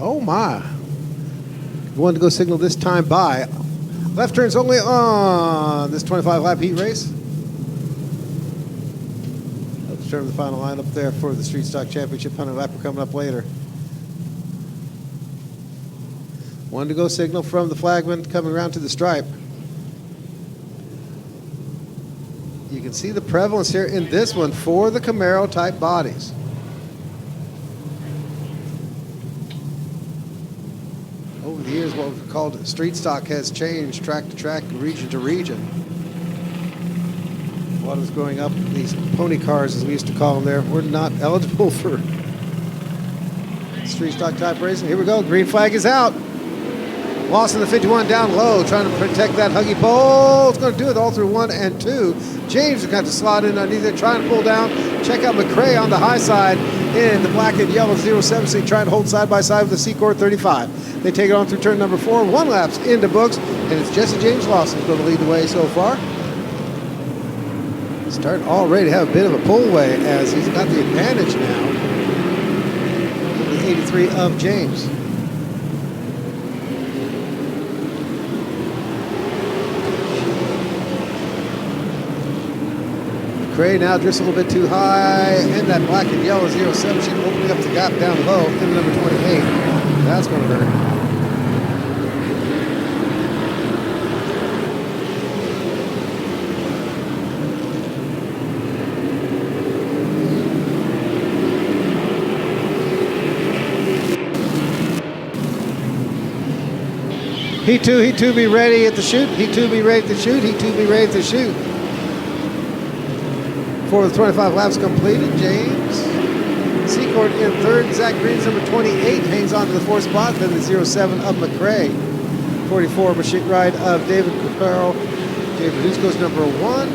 Oh my. One to go signal this time by. Left turns only on this 25 lap heat race. Let's determine the final line up there for the Street Stock Championship. 100 lapper coming up later. One to go signal from the flagman coming around to the stripe. You can see the prevalence here in this one for the Camaro type bodies. Over the years, what we've called street stock has changed track to track, region to region. While I was growing up, these pony cars, as we used to call them there, were not eligible for street stock type racing. Here we go, green flag is out. Lost in the 51 down low, trying to protect that huggy pole. It's going to do it all through 1 and 2. James has got to slot in underneath it, trying to pull down. Check out McRae on the high side in the black and yellow 07, trying to hold side by side with the Secord 35. They take it on through turn number 4, 1 lap's into books, and it's Jesse James Lawson going to lead the way so far. Starting already to have a bit of a pullway as he's got the advantage now. The 83 of James. Gray now drifts a little bit too high, and that black and yellow 07 sheet opening up the gap down low in number 28. That's going to hurt. Heat two, be ready at the chute. Heat 2, be ready at the chute. Heat 2, be ready at the chute. For the 25 laps completed, James Secord in third. Zach Green's number 28 hangs on to the 4th spot. Then the 07 of McRae. 44 machine ride of David Caparo. David Dusko's number 1.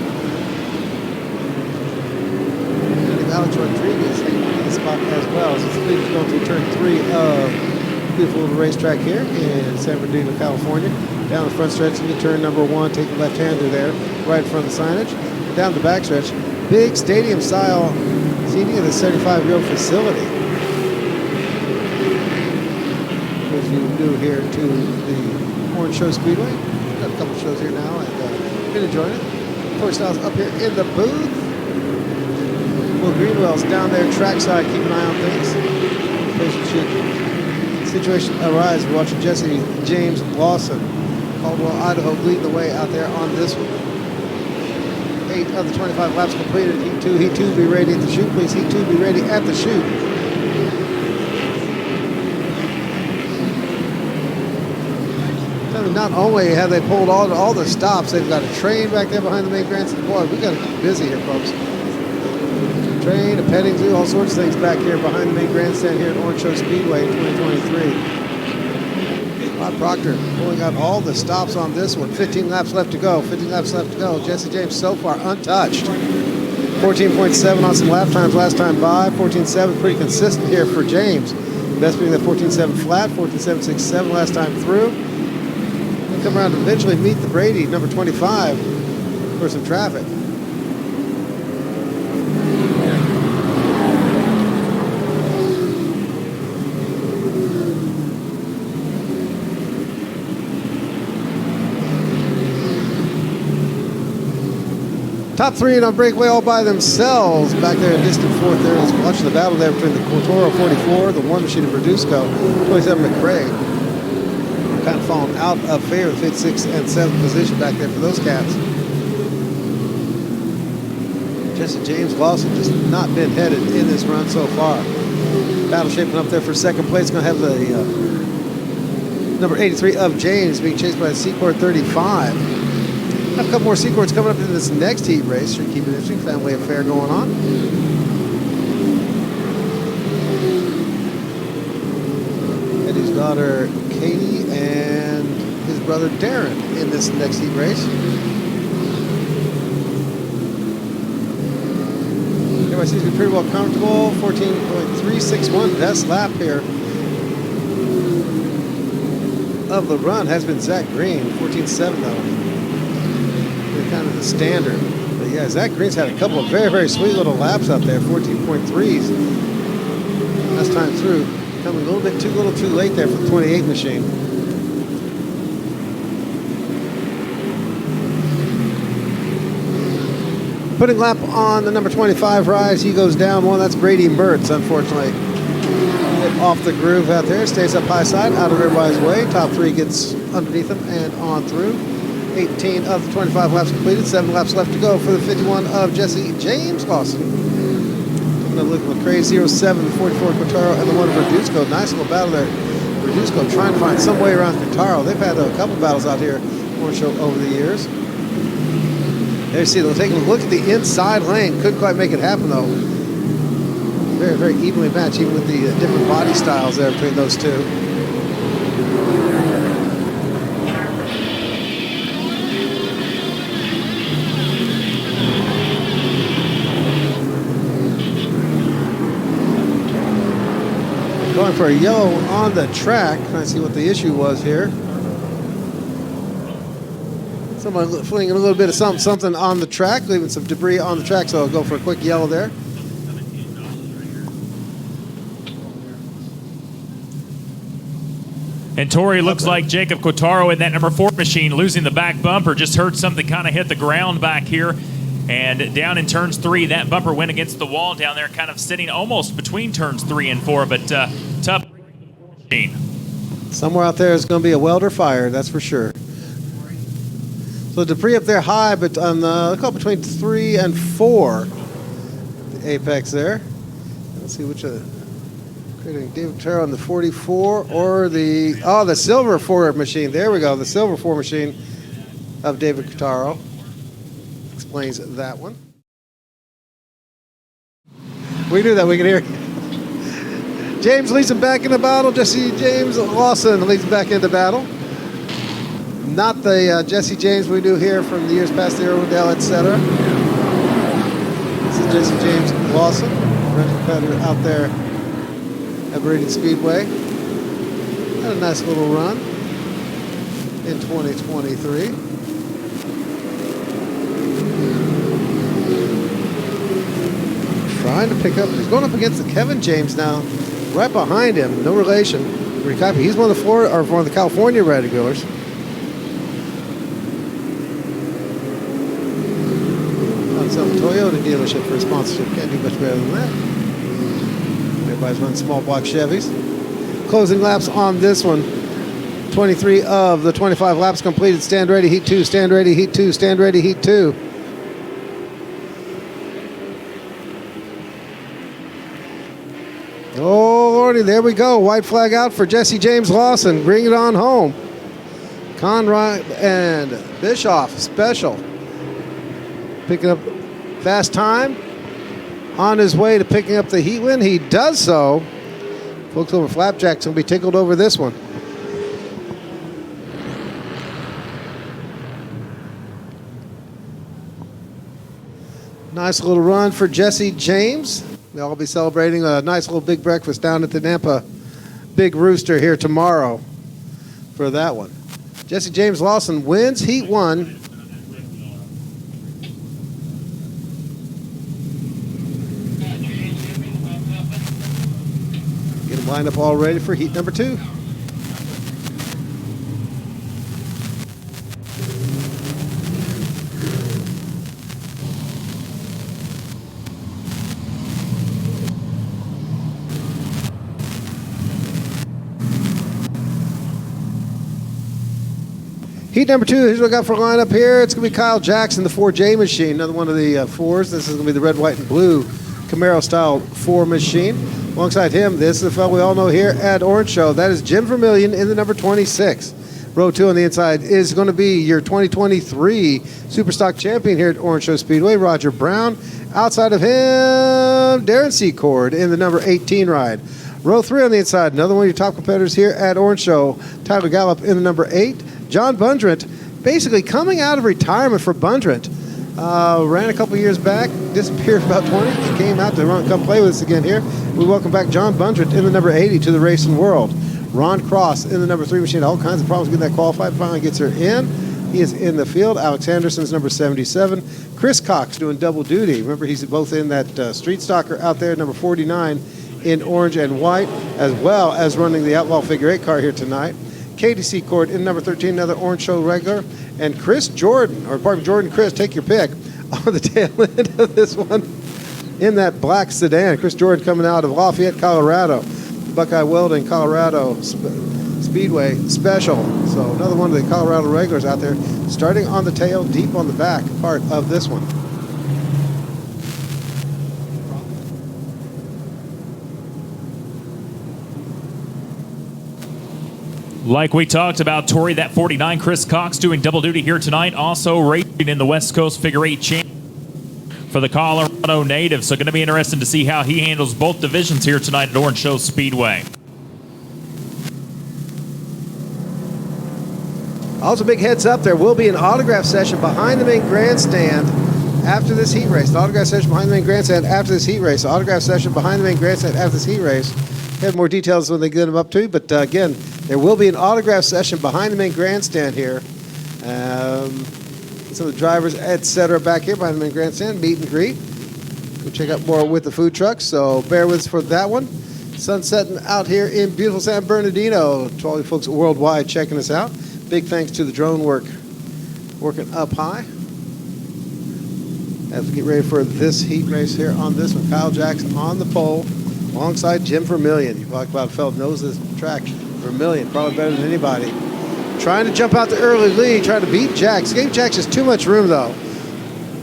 And Alex Rodriguez hanging on the spot as well. So the leader's going through turn 3 of beautiful little racetrack here in San Bernardino, California. Down the front stretch into turn number 1. Take the left-hander there, right in front of the signage. Down the back stretch. Big stadium-style seating of the 75-year-old facility. As you do here to the Orange Show Speedway. Got a couple shows here now and been enjoying it. Torch Styles up here in the booth. Will Greenwell's down there trackside, keep an eye on things. Situation arise. We're watching Jesse James Lawson, Caldwell, Idaho, leading the way out there on this one. 8 of the 25 laps completed. Heat 2, be ready at the chute, please. Heat 2, be ready at the chute. Not only have they pulled all the stops, they've got a train back there behind the main grandstand. Boy, we got to keep busy here, folks. Train, a petting zoo, all sorts of things back here behind the main grandstand here at Orange Show Speedway in 2023. Rod Proctor pulling out all the stops on this one. 15 laps left to go. 15 laps left to go. Jesse James so far untouched. 14.7 on some lap times last time by. 14.7 pretty consistent here for James. Best being that 14.7 flat. 14.767 last time through. He'll come around to eventually meet the Brady, number 25, for some traffic. Top 3 and on breakaway all by themselves. Back there in distant 4th there is watching the battle there between the Cortoro 44, the War Machine of Verduzco, 27 McRae. Kind of falling out of favor, 5th, 6th, and 7th position back there for those cats. Jesse James Lawson just not been headed in this run so far. Battle shaping up there for second place. Going to have the number 83 of James being chased by the Secord 35. Have a couple more Secords coming up in this next heat race. Should keep it interesting. Family affair going on. Eddie's daughter Katie and his brother Darren in this next heat race. Everybody seems to be pretty well comfortable. 14.361 best lap here of the run has been Zach Green. 14.7 though. Kind of the standard. But yeah, Zach Green's had a couple of very, very sweet little laps up there. 14.3s last time through. Coming a little too late there for the 28 machine. Putting lap on the number 25 rise. He goes down one. That's Brady Mertz, unfortunately. Off the groove out there. Stays up high side, out of everybody's way. Top 3 gets underneath him and on through. 18 of the 25 laps completed. 7 laps left to go for the 51 of Jesse James Lawson. Another look at McCray, 07, the 44 Quintaro, and the 1 of Verduzco. Nice little battle there. Verduzco trying to find some way around Quintaro. They've had a couple battles out here Orange Show over the years. There you see, they'll take a look at the inside lane. Couldn't quite make it happen, though. Very, very evenly matched, even with the different body styles there between those two. Going for a yellow on the track. Let's see what the issue was here. Someone flinging a little bit of something on the track, leaving some debris on the track, so I'll go for a quick yellow there. And Tori looks like Jacob Quintaro in that number 4 machine, losing the back bumper. Just heard something kind of hit the ground back here. And down in turns 3, that bumper went against the wall down there, kind of sitting almost between turns 3 and 4, but tough machine. Somewhere out there is going to be a welder fire, that's for sure. So debris up there high, but on the call between 3 and 4, the apex there. Let's see which creating David Quintaro on the 44 or the silver 4 machine. There we go, the silver 4 machine of David Quintaro. Explains that one. We knew that, we could hear it. James leads him back in the battle. Jesse James Lawson leads him back into battle. Not the Jesse James we knew here from the years past, the Irwindale, etc. This is Jesse James Lawson, rental competitor out there at Meridian Speedway. Had a nice little run in 2023. Trying to pick up, he's going up against the Kevin James now, right behind him, no relation. He's one of the California regulars. Some Toyota dealership for a sponsorship. Can't do much better than that. Everybody's running small block Chevys. Closing laps on this one. 23 of the 25 laps completed. Stand ready, heat 2, stand ready, heat 2, stand ready, heat 2. Oh, Lordy, there we go. White flag out for Jesse James Lawson. Bring it on home. Conrad and Bischoff, special. Picking up fast time. On his way to picking up the heat win. He does so. Folks over Flapjack's going to be tickled over this one. Nice little run for Jesse James. They'll all be celebrating a nice little big breakfast down at the Nampa Big Rooster here tomorrow for that one. Jesse James Lawson wins Heat 1. Get him lined up all ready for Heat number 2. Heat number 2, here's what we got for a lineup here. It's going to be Kyle Jackson, the 4J machine, another one of the 4s. This is going to be the red, white, and blue Camaro-style 4 machine. Alongside him, this is the fellow we all know here at Orange Show. That is Jim Vermillion in the number 26. Row 2 on the inside is going to be your 2023 Superstock champion here at Orange Show Speedway, Roger Brown. Outside of him, Darren Secord in the number 18 ride. Row 3 on the inside, another one of your top competitors here at Orange Show, Tyler Gallup in the number 8. John Bundrant, basically coming out of retirement for Bundrant. Ran a couple years back, disappeared for about 20. He came out to come play with us again here. We welcome back John Bundrant in the number 80 to the racing world. Ron Cross in the number 3 machine. All kinds of problems getting that qualified. Finally gets her in. He is in the field. Alex Anderson's number 77. Chris Cox doing double duty. Remember, he's both in that Street Stalker out there, number 49, in orange and white, as well as running the Outlaw Figure 8 car here tonight. Katie Secord in number 13, another Orange Show regular. And Chris Jordan, or pardon, Jordan Chris, take your pick, on the tail end of this one in that black sedan. Chris Jordan coming out of Lafayette, Colorado. Buckeye Welding, Colorado Speedway Special. So another one of the Colorado regulars out there, starting on the tail, deep on the back part of this one. Like we talked about, Tori, that 49 Chris Cox doing double duty here tonight. Also racing in the West Coast Figure 8 champ for the Colorado native. So going to be interesting to see how he handles both divisions here tonight at Orange Show Speedway. Also, big heads up, there will be an autograph session behind the main grandstand after this heat race. The autograph session behind the main grandstand after this heat race. The autograph session behind the main grandstand after this heat race. Have more details when they get them up to you, but again, there will be an autograph session behind the main grandstand here. Some of the drivers, etc., back here behind the main grandstand, meet and greet. We'll check out more with the food trucks, so bear with us for that one. Sun setting out here in beautiful San Bernardino. To all you folks worldwide checking us out. Big thanks to the drone working up high. As we get ready for this heat race here on this one, Kyle Jackson on the pole alongside Jim Vermillion. You talk about a fellow who knows this track. Vermillion, probably better than anybody. Trying to jump out the early lead, trying to beat Jax. Gave Jax just too much room, though.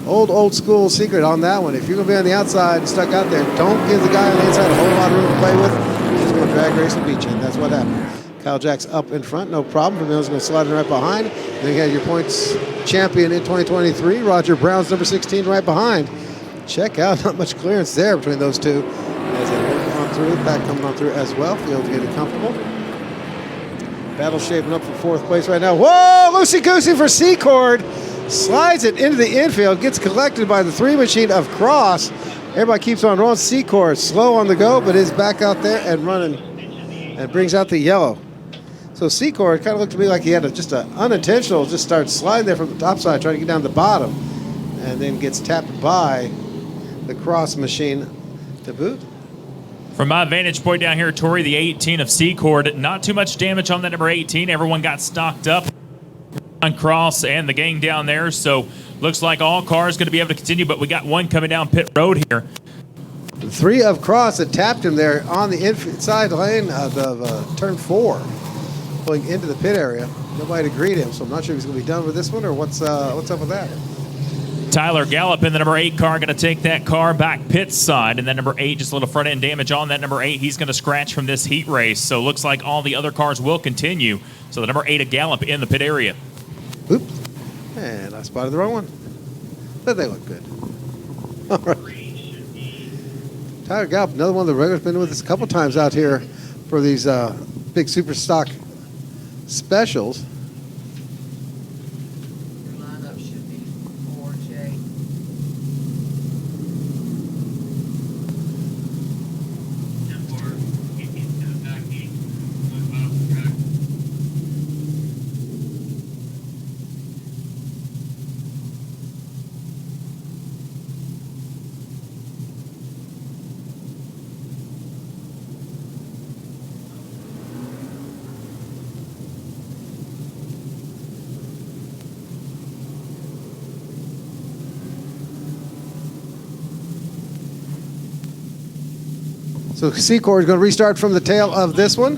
Old school secret on that one. If you're going to be on the outside and stuck out there, don't give the guy on the inside a whole lot of room to play with. He's going to drag race and beat you, and that's what happened. Kyle Jax up in front, no problem. Vermillion's going to slide in right behind. Then you got your points champion in 2023, Roger Brown's number 16 right behind. Check out, not much clearance there between those two. As they work on through, Pat coming on through as well, feeling to get it comfortable. Battle shaping up for fourth place right now. Whoa, loosey-goosey for Secord. Slides it into the infield, gets collected by the 3 machine of Cross. Everybody keeps on rolling. Secord slow on the go, but is back out there and running and brings out the yellow. So Secord kind of looked to me like he had just an unintentional, just started sliding there from the top side, trying to get down the bottom, and then gets tapped by the Cross machine to boot. From my vantage point down here, Tori, the 18 of Secord, not too much damage on that number 18. Everyone got stocked up on Cross and the gang down there, so looks like all cars going to be able to continue, but we got one coming down pit road here. 3 of Cross had tapped him there on the inside lane of turn 4, pulling into the pit area. Nobody to greet him, so I'm not sure if he's going to be done with this one or what's up with that. Tyler Gallup in the number 8 car going to take that car back pit side, and then number 8, just a little front end damage on that number 8. He's going to scratch from this heat race, so looks like all the other cars will continue. So the number 8 of Gallup in the pit area. Oops, and I spotted the wrong one, but they look good. All right. Tyler Gallup, another one of the regulars, been with us a couple times out here for these big super stock specials. So Secord is going to restart from the tail of this one.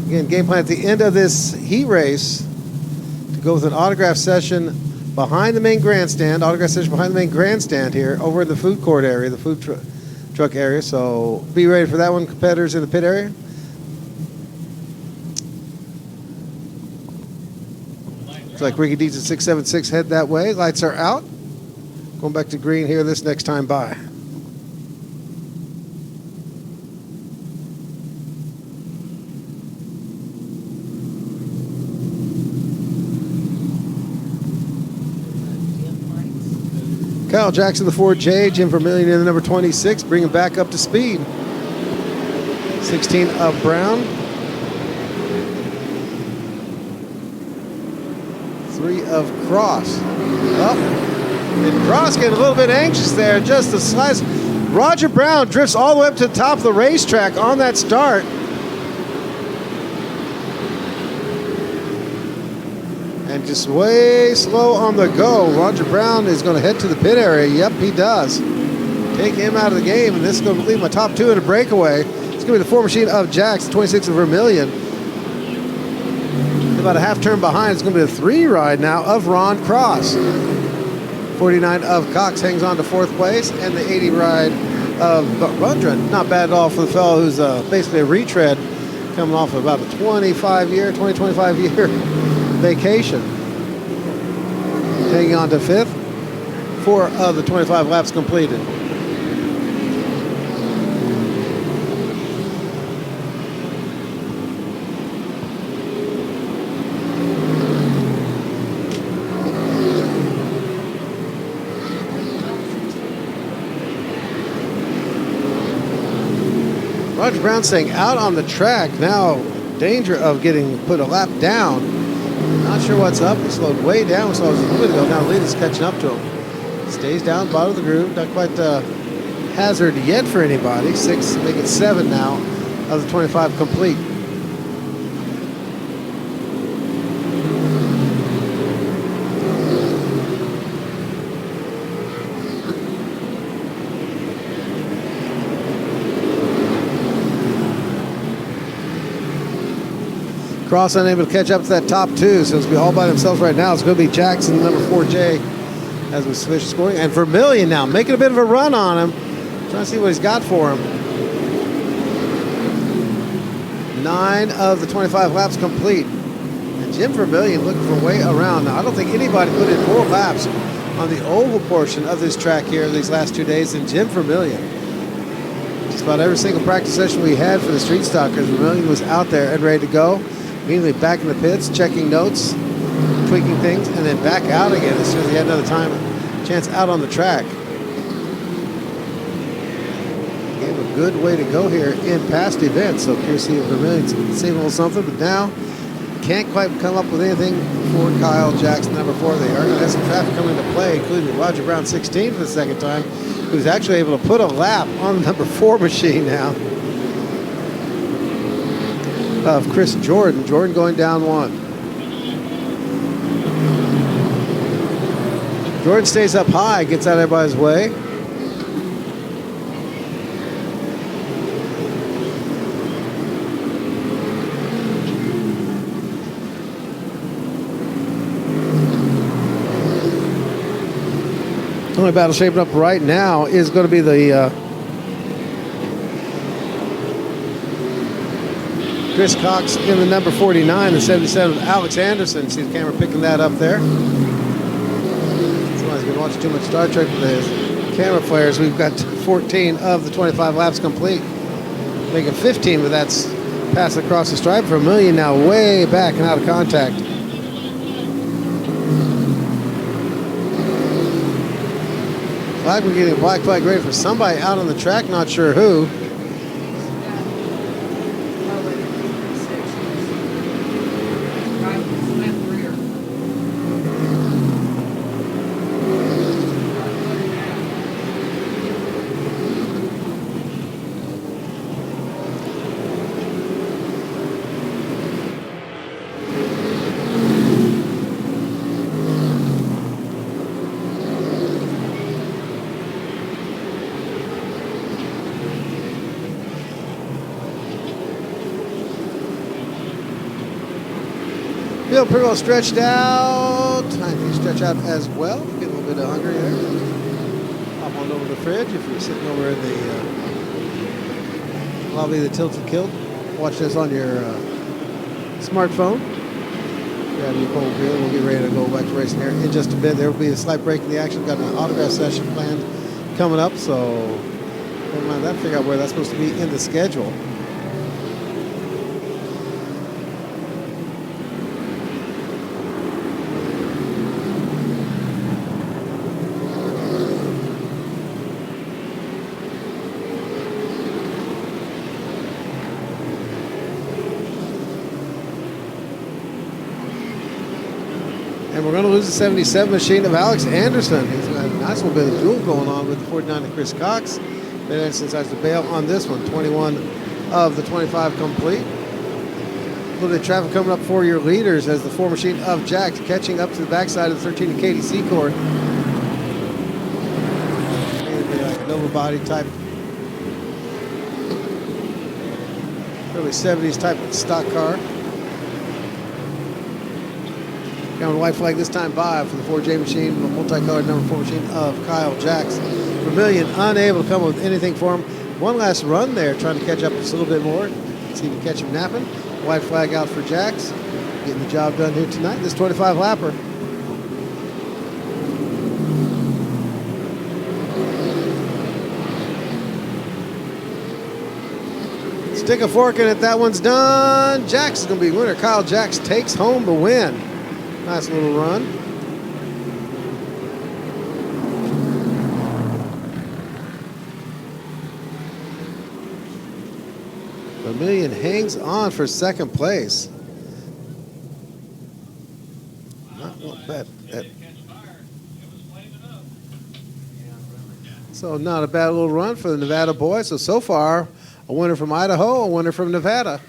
Again, game plan at the end of this heat race to go with an autograph session behind the main grandstand. Autograph session behind the main grandstand here over in the food court area, the food truck area. So be ready for that one, competitors in the pit area. Looks like Ricky Deeds at 676 head that way. Lights are out. Going back to green here this next time by. Kyle Jackson, the 4J, Jim Vermillion in the number 26, bring him back up to speed. 16 of Brown. 3 of Cross. Well, and Cross getting a little bit anxious there, just a slice. Roger Brown drifts all the way up to the top of the racetrack on that start. And just way slow on the go. Roger Brown is going to head to the pit area. Yep, he does. Take him out of the game, and this is going to leave my top two in a breakaway. It's going to be the 4 machine of Jax, 26 of Vermilion. About a half turn behind, it's going to be the 3 ride now of Ron Cross. 49 of Cox hangs on to 4th place, and the 80 ride of Rundgren. Not bad at all for the fellow who's basically a retread, coming off of about a 25 year vacation. Hanging on to 5th. 4 of the 25 laps completed. Roger Brown staying out on the track, now danger of getting put a lap down. Not sure what's up. He slowed way down, so I was a little bit ago. Now the lead is catching up to him. Stays down, bottom of the groove. Not quite hazard yet for anybody. 6, make it 7 now of the 25 complete. Cross unable to catch up to that top 2, so it's going to be all by themselves right now. It's going to be Jackson, number 4J, as we switch scoring. And Vermilion now making a bit of a run on him. Trying to see what he's got for him. 9 of the 25 laps complete. And Jim Vermilion looking for a way around. Now, I don't think anybody put in more laps on the oval portion of this track here these last 2 days than Jim Vermilion. Just about every single practice session we had for the street stockers, Vermilion was out there and ready to go. Immediately back in the pits, checking notes, tweaking things, and then back out again as soon as he had another chance out on the track. Gave a good way to go here in past events, so curious to see if Vermilion's saving a little something, but now can't quite come up with anything for Kyle Jackson, number 4. They are going to have some traffic coming into play, including Roger Brown, 16 for the second time, who's actually able to put a lap on the number 4 machine now. Of Chris Jordan. Jordan going down 1. Jordan stays up high, gets out of everybody's way. The only battle shaping up right now is going to be the Chris Cox in the number 49, the 77 of Alex Anderson. See the camera picking that up there. Somebody's been watching too much Star Trek with the camera flares. We've got 14 of the 25 laps complete. Making 15, but that's passed across the stripe. Vermilion now way back and out of contact. Flag, we're getting a black flag ready for somebody out on the track, not sure who. Feel pretty well stretched out. Time to stretch out as well. Get a little bit of hungry there. Hop on over to the fridge if you're sitting over in the lobby of the Tilted Kilt. Watch this on your smartphone. Grab your cold beer. We'll get ready to go back to racing here in just a bit. There will be a slight break in the action. Got an autograph session planned coming up, so never mind that. Figure out where that's supposed to be in the schedule. And we're going to lose the 77 machine of Alex Anderson. He's got a nice little bit of duel going on with the 49 of Chris Cox. Mid-engine decides to bail on this one. 21 of the 25 complete. A little bit of traffic coming up for your leaders as the 4 machine of Jax catching up to the backside of the 13 of Katie Secord. Nova body type, early 70s type stock car. Down the white flag this time by for the 4J machine, the multicolored number 4 machine of Kyle Jax. Vermillion unable to come up with anything for him. One last run there, trying to catch up just a little bit more. See if we can catch him napping. White flag out for Jax. Getting the job done here tonight. This 25 lapper. Stick a fork in it. That one's done. Jax is going to be winner. Kyle Jax takes home the win. Nice little run. Vermillion hangs on for second place. Not bad. So not a bad little run for the Nevada boys. So far, a winner from Idaho, a winner from Nevada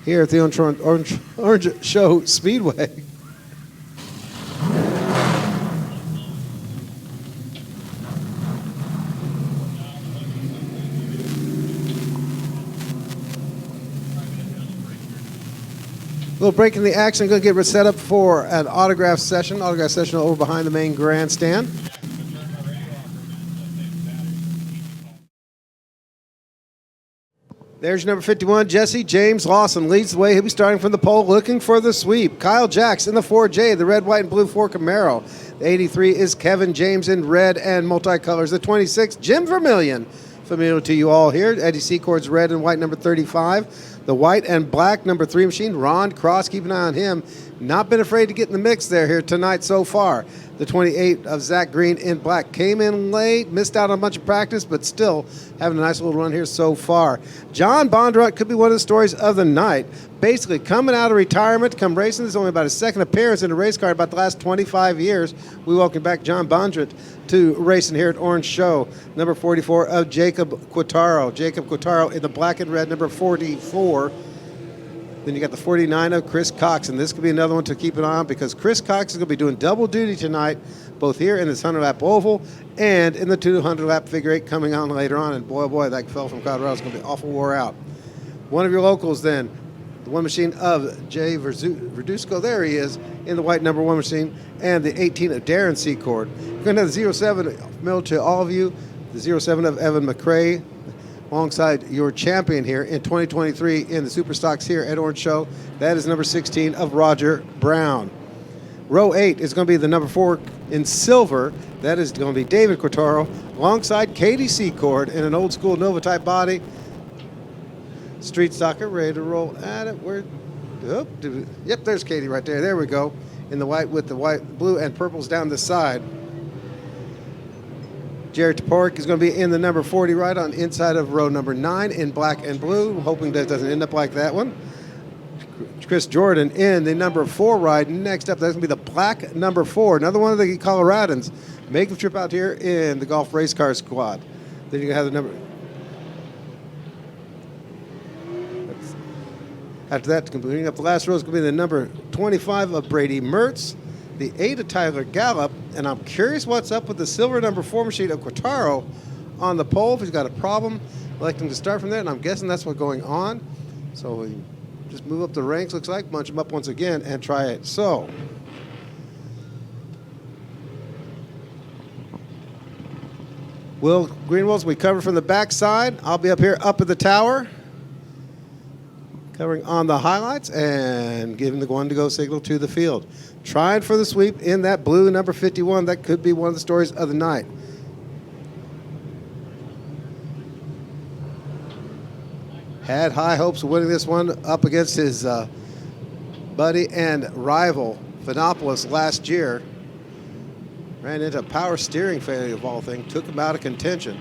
here at the Orange Show Speedway. A little break in the action. Going to get set up for an autograph session. Autograph session over behind the main grandstand. There's number 51, Jesse James Lawson leads the way. He'll be starting from the pole, looking for the sweep. Kyle Jax in the 4J, the red, white, and blue 4 Camaro. The 83 is Kevin James in red and multicolors. The 26, Jim Vermillion, familiar to you all here. Eddie Secord's red and white, number 35. The white and black, number 3 machine, Ron Cross. Keep an eye on him. Not been afraid to get in the mix there here tonight so far. The 28 of Zach Green in black came in late, missed out on a bunch of practice, but still having a nice little run here so far. John Bondurant could be one of the stories of the night. Basically coming out of retirement to come racing. This is only about his second appearance in a race car in about the last 25 years. We welcome back John Bondurant to racing here at Orange Show. Number 44 of Jacob Quattaro. Jacob Quattaro in the black and red, number 44. Then you got the 49 of Chris Cox, and this could be another one to keep an eye on because Chris Cox is going to be doing double duty tonight, both here in this 100-lap oval and in the 200-lap figure 8 coming on later on. And boy, oh boy, that fell from Colorado is going to be awful wore out. One of your locals then, the 1 machine of Jay Verduzco, there he is, in the white number 1 machine, and the 18 of Darren Secord. You're going to have the 07 middle to all of you, the 07 of Evan McCrae, alongside your champion here in 2023 in the Super Stocks here at Orange Show. That is number 16 of Roger Brown. Row 8 is going to be the number 4 in silver. That is going to be David Quattaro alongside Katie Secord in an old school Nova type body. Street stocker ready to roll at it. Yep, there's Katie right there. There we go. In the white with the white, blue, and purples down the side. Jerry Toporek is going to be in the number 40 right on inside of row number 9 in black and blue. Hoping that doesn't end up like that one. Chris Jordan in the number 4 ride. Next up, that's going to be the black number 4. Another one of the Coloradans making the trip out here in the golf race car squad. Then you're going to have the number. After that, completing up the last row is going to be the number 25 of Brady Mertz. The 8 of Tyler Gallup, and I'm curious what's up with the silver number 4 machine of Quattaro on the pole. If he's got a problem, electing to start from there, and I'm guessing that's what's going on. So we just move up the ranks, looks like, bunch them up once again, and try it. So, Will Greenwell's we cover from the backside. I'll be up here up at the tower, covering on the highlights and giving the one to go signal to the field. Trying for the sweep in that blue number 51. That could be one of the stories of the night. Had high hopes of winning this one up against his buddy and rival, Phenopolis, last year. Ran into a power steering failure of all things. Took him out of contention.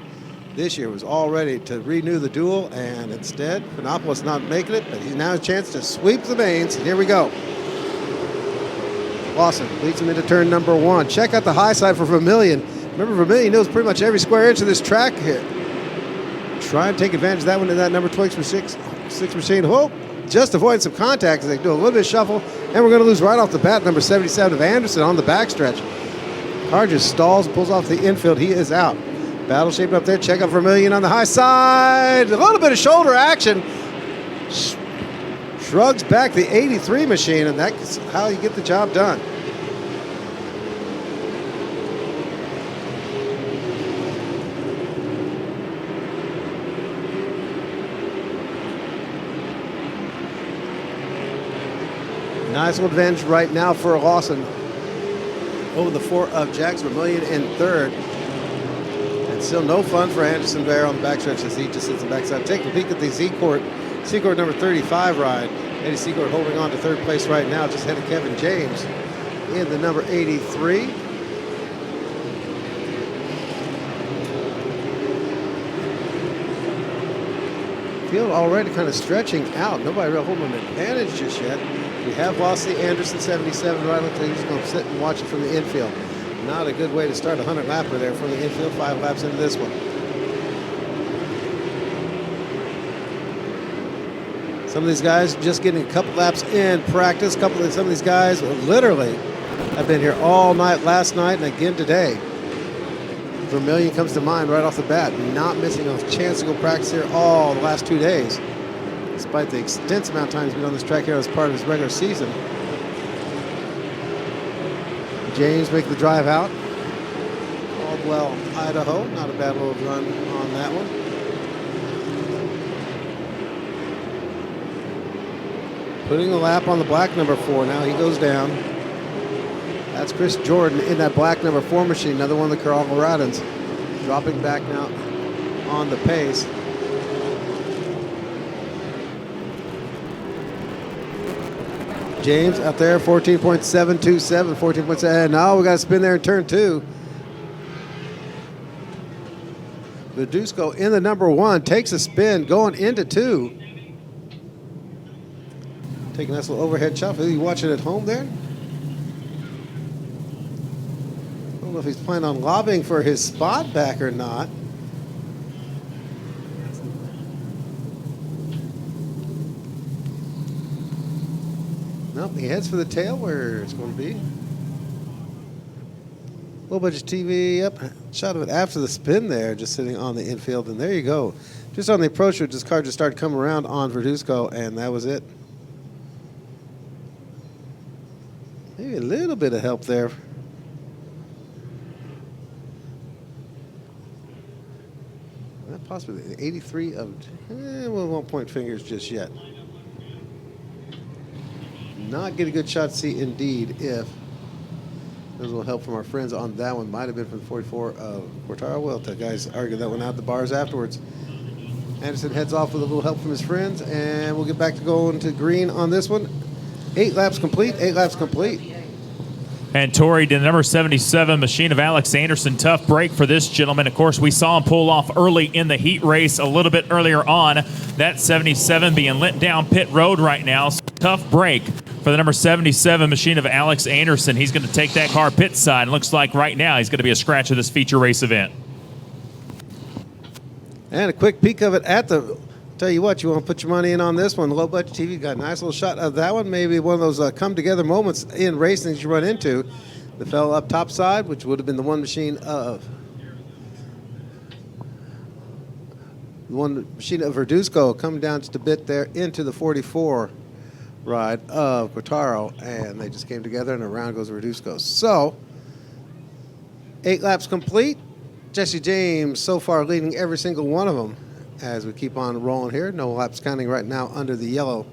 This year was all ready to renew the duel, and instead, Phenopolis not making it, but he now has a chance to sweep the mains. Here we go. Lawson leads him into turn number 1. Check out the high side for Vermillion. Remember, Vermillion knows pretty much every square inch of this track here. trying to take advantage of that one in that number 26 machine. Oh, just avoiding some contact as they do a little bit of shuffle. And we're going to lose right off the bat number 77 of Anderson on the backstretch. Car just stalls, pulls off the infield. He is out. Battle shaping up there. Check out Vermillion on the high side. A little bit of shoulder action. Shrugs back the 83 machine, and that's how you get the job done. Nice little advantage right now for Lawson over the 4 of Jax Vermillion in third. And still no fun for Anderson there on the backstretch as he just sits in the backside. Take a peek at the Secord number 35 ride. Eddie Secord holding on to third place right now, just ahead of Kevin James in the number 83. Field already kind of stretching out. Nobody really holding an advantage just yet. We have lost the Anderson 77 ride. Looks like he's going to sit and watch it from the infield. Not a good way to start a 100-lapper there from the infield. 5 laps into this one. Some of these guys just getting a couple laps in practice. Some of these guys literally have been here all night last night and again today. Vermillion comes to mind right off the bat. Not missing a chance to go practice here all the last 2 days, despite the extensive amount of time he's been on this track here as part of his regular season. James making the drive out. Caldwell, Idaho. Not a bad little run on that one. Putting a lap on the black number 4 now. He goes down. That's Chris Jordan in that black number 4 machine. Another one of the Coloradans. Dropping back now on the pace. James out there, 14.727, 14.7. Now we got to spin there in turn 2. Verduzco in the number 1 takes a spin going into 2. Taking a nice little overhead shot. Are you watching at home there? I don't know if he's planning on lobbying for his spot back or not. Nope, he heads for the tail where it's going to be. Low budget TV, yep. Shot of it after the spin there, just sitting on the infield, and there you go. Just on the approach, this car just started coming around on Verduzco, and that was it. Maybe a little bit of help there. That possibly 83 of, we won't point fingers just yet. Not get a good shot to see indeed if there's a little help from our friends on that one. Might have been from the 44 of Quartaro. Well, the guys argue that one out the bars afterwards. Anderson heads off with a little help from his friends, and we'll get back to going to green on this one. 8 laps complete, 8 laps complete. And Tori to the number 77 machine of Alex Anderson. Tough break for this gentleman. Of course, we saw him pull off early in the heat race a little bit earlier on. That 77 being let down pit road right now. So tough break for the number 77 machine of Alex Anderson. He's going to take that car pit side. Looks like right now he's going to be a scratch of this feature race event. And a quick peek of it at the... Tell you what, you want to put your money in on this one. Low budget TV got a nice little shot of that one. Maybe one of those come together moments in racing that you run into. The fellow up top side, which would have been the one machine of Verduzco, coming down just a bit there into the 44 ride of Quartaro, and they just came together, and around goes Verduzco. So 8 laps complete. Jesse James so far leading every single one of them. As we keep on rolling here, no laps counting right now under the yellow.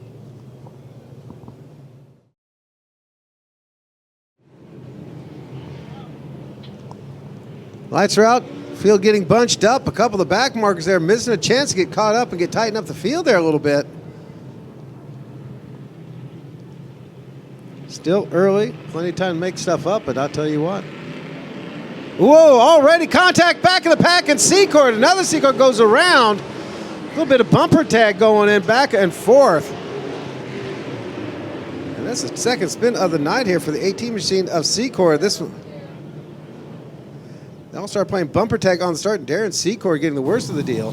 Lights are out, field getting bunched up. A couple of the back markers there missing a chance to get caught up and tighten up the field there a little bit. Still early, plenty of time to make stuff up, but I'll tell you what. Whoa, already contact back in the pack, and Secord, another Secord goes around. A little bit of bumper tag going in back and forth. And that's the second spin of the night here for the 18 machine of Secord. This one, they all start playing bumper tag on the start, and Darren Secord getting the worst of the deal.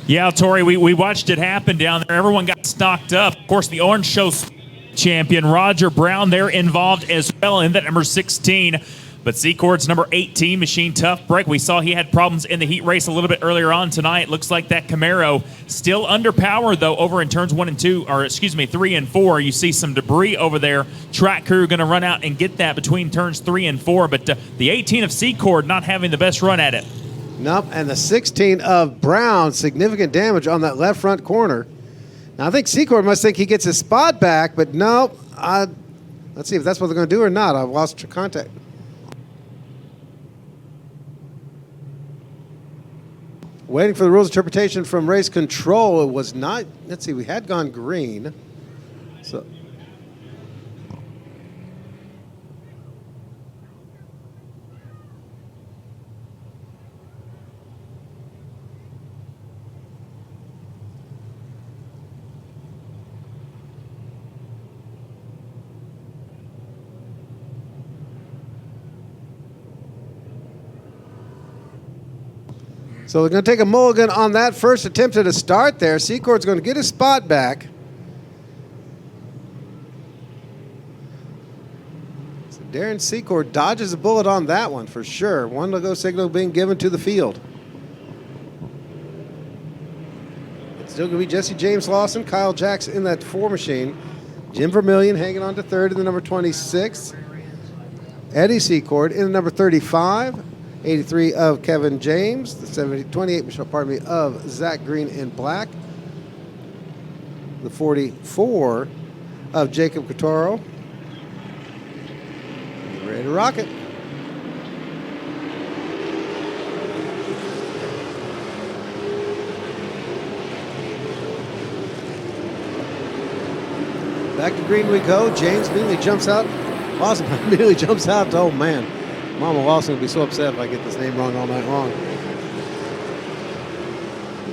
Yeah, Tori, we watched it happen down there. Everyone got stocked up. Of course, the Orange Show champion, Roger Brown, they're involved as well in that number 16. But Secord's number 18, Machine Tough Break. We saw he had problems in the heat race a little bit earlier on tonight. Looks like that Camaro still underpowered, though, over in turns 1 and 2, or excuse me, 3 and 4. You see some debris over there. Track crew going to run out and get that between turns 3 and 4. But the 18 of Secord not having the best run at it. Nope, and the 16 of Brown, significant damage on that left front corner. Now, I think Secord must think he gets his spot back, but no. Let's see if that's what they're going to do or not. I've lost contact. Waiting for the rules interpretation from race control. It was not, let's see, we had gone green. So. So we're going to take a mulligan on that first attempt at a start there. Secord's going to get his spot back. So Darren Secord dodges a bullet on that one for sure. One to go signal being given to the field. It's still going to be Jesse James Lawson, Kyle Jackson in that 4 machine. Jim Vermillion hanging on to third in the number 26. Eddie Secord in the number 35. 83 of Kevin James, the 28 of Zach Green in black, the 44 of Jacob Cotaro. Ready to rock it. Back to green we go. James immediately jumps out. Awesome. Immediately jumps out. Oh man. Mama Lawson will be so upset if I get this name wrong all night long.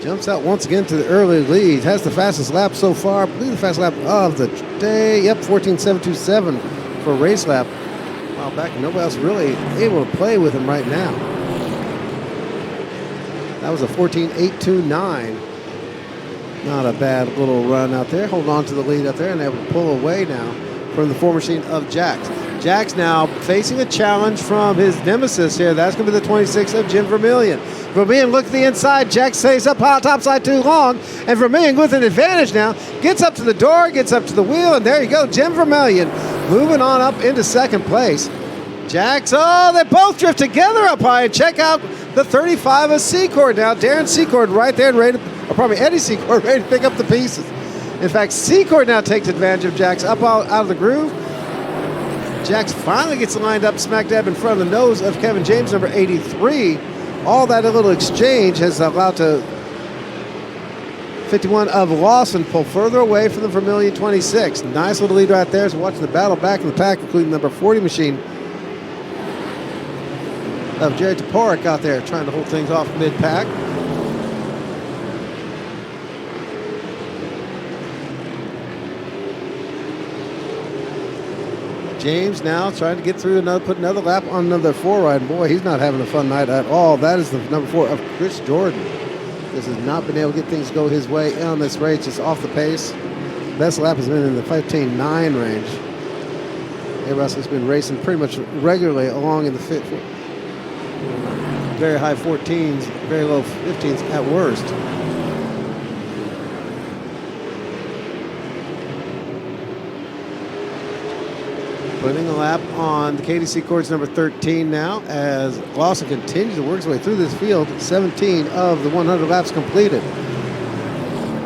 Jumps out once again to the early lead. Has the fastest lap so far. I believe the fastest lap of the day. Yep, 14.727 for a race lap. A while back, nobody else really able to play with him right now. That was a 14.829. Not a bad little run out there. Holding on to the lead out there and able to pull away now from the 4 machine of Jax. Jax now facing a challenge from his nemesis here. That's going to be the 26 of Jim Vermillion. Vermillion look to the inside. Jax stays up high, top side too long. And Vermillion with an advantage now. Gets up to the door, gets up to the wheel, and there you go. Jim Vermillion moving on up into second place. Jax, oh, they both drift together up high. And check out the 35 of Secord now. Darren Secord right there, and ready to, or probably Eddie Secord ready to pick up the pieces. In fact, Secord now takes advantage of Jax up out of the groove. Jax finally gets lined up smack dab in front of the nose of Kevin James, number 83. All that little exchange has allowed to 51 of Lawson pull further away from the Vermillion 26. Nice little lead right there. So watching the battle back in the pack, including number 40 machine of Jerry Toporek out there trying to hold things off mid-pack. James now trying to get through put another lap on another 4 ride. Boy, he's not having a fun night at all. That is the number 4 of Chris Jordan. This has not been able to get things to go his way on this race, just off the pace. Best lap has been in the 15.9 range. Everybody else has been racing pretty much regularly along in the very high 14s, very low 15s at worst. Putting a lap on the Katie Secord's number 13 now as Lawson continues to work his way through this field. 17 of the 100 laps completed.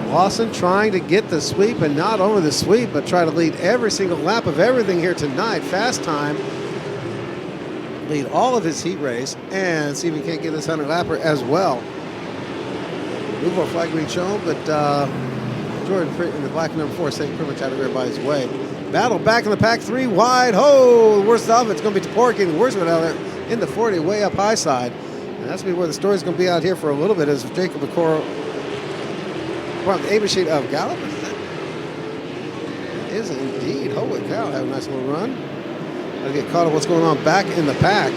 Lawson trying to get the sweep, and not only the sweep, but try to lead every single lap of everything here tonight. Fast time. Lead all of his heat race and see if he can't get this 100 lapper as well. Move our flag being shown, but Jordan in the black number 4 staying pretty much out of everybody's way. Battle back in the pack, 3 wide. Oh, the worst of it's going to be Toporek getting the worst of it out there in the 40, way up high side. And that's where the story's going to be out here for a little bit as Jacob Okoro, well, the A machine of Gallup. Is indeed. Holy cow, have a nice little run. Gotta get caught up what's going on back in the pack.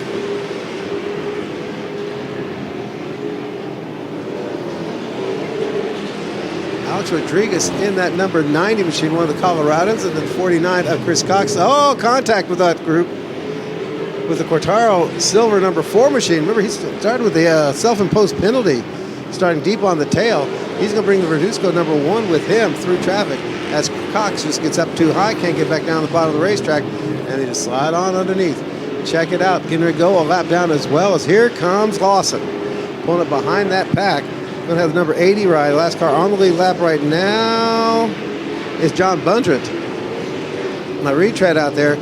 Alex Rodriguez in that number 90 machine, one of the Colorados, and then 49 of Chris Cox. Oh, contact with that group with the Quartaro silver number 4 machine. Remember, he started with the self-imposed penalty, starting deep on the tail. He's going to bring the Verduzco number 1 with him through traffic as Cox just gets up too high, can't get back down the bottom of the racetrack, and they just slide on underneath. Check it out. Getting ready to go a lap down as well as here comes Lawson. Pulling up behind that pack. Going to have the number 80 ride. Last car on the lead lap right now is John Bundret. My retread out there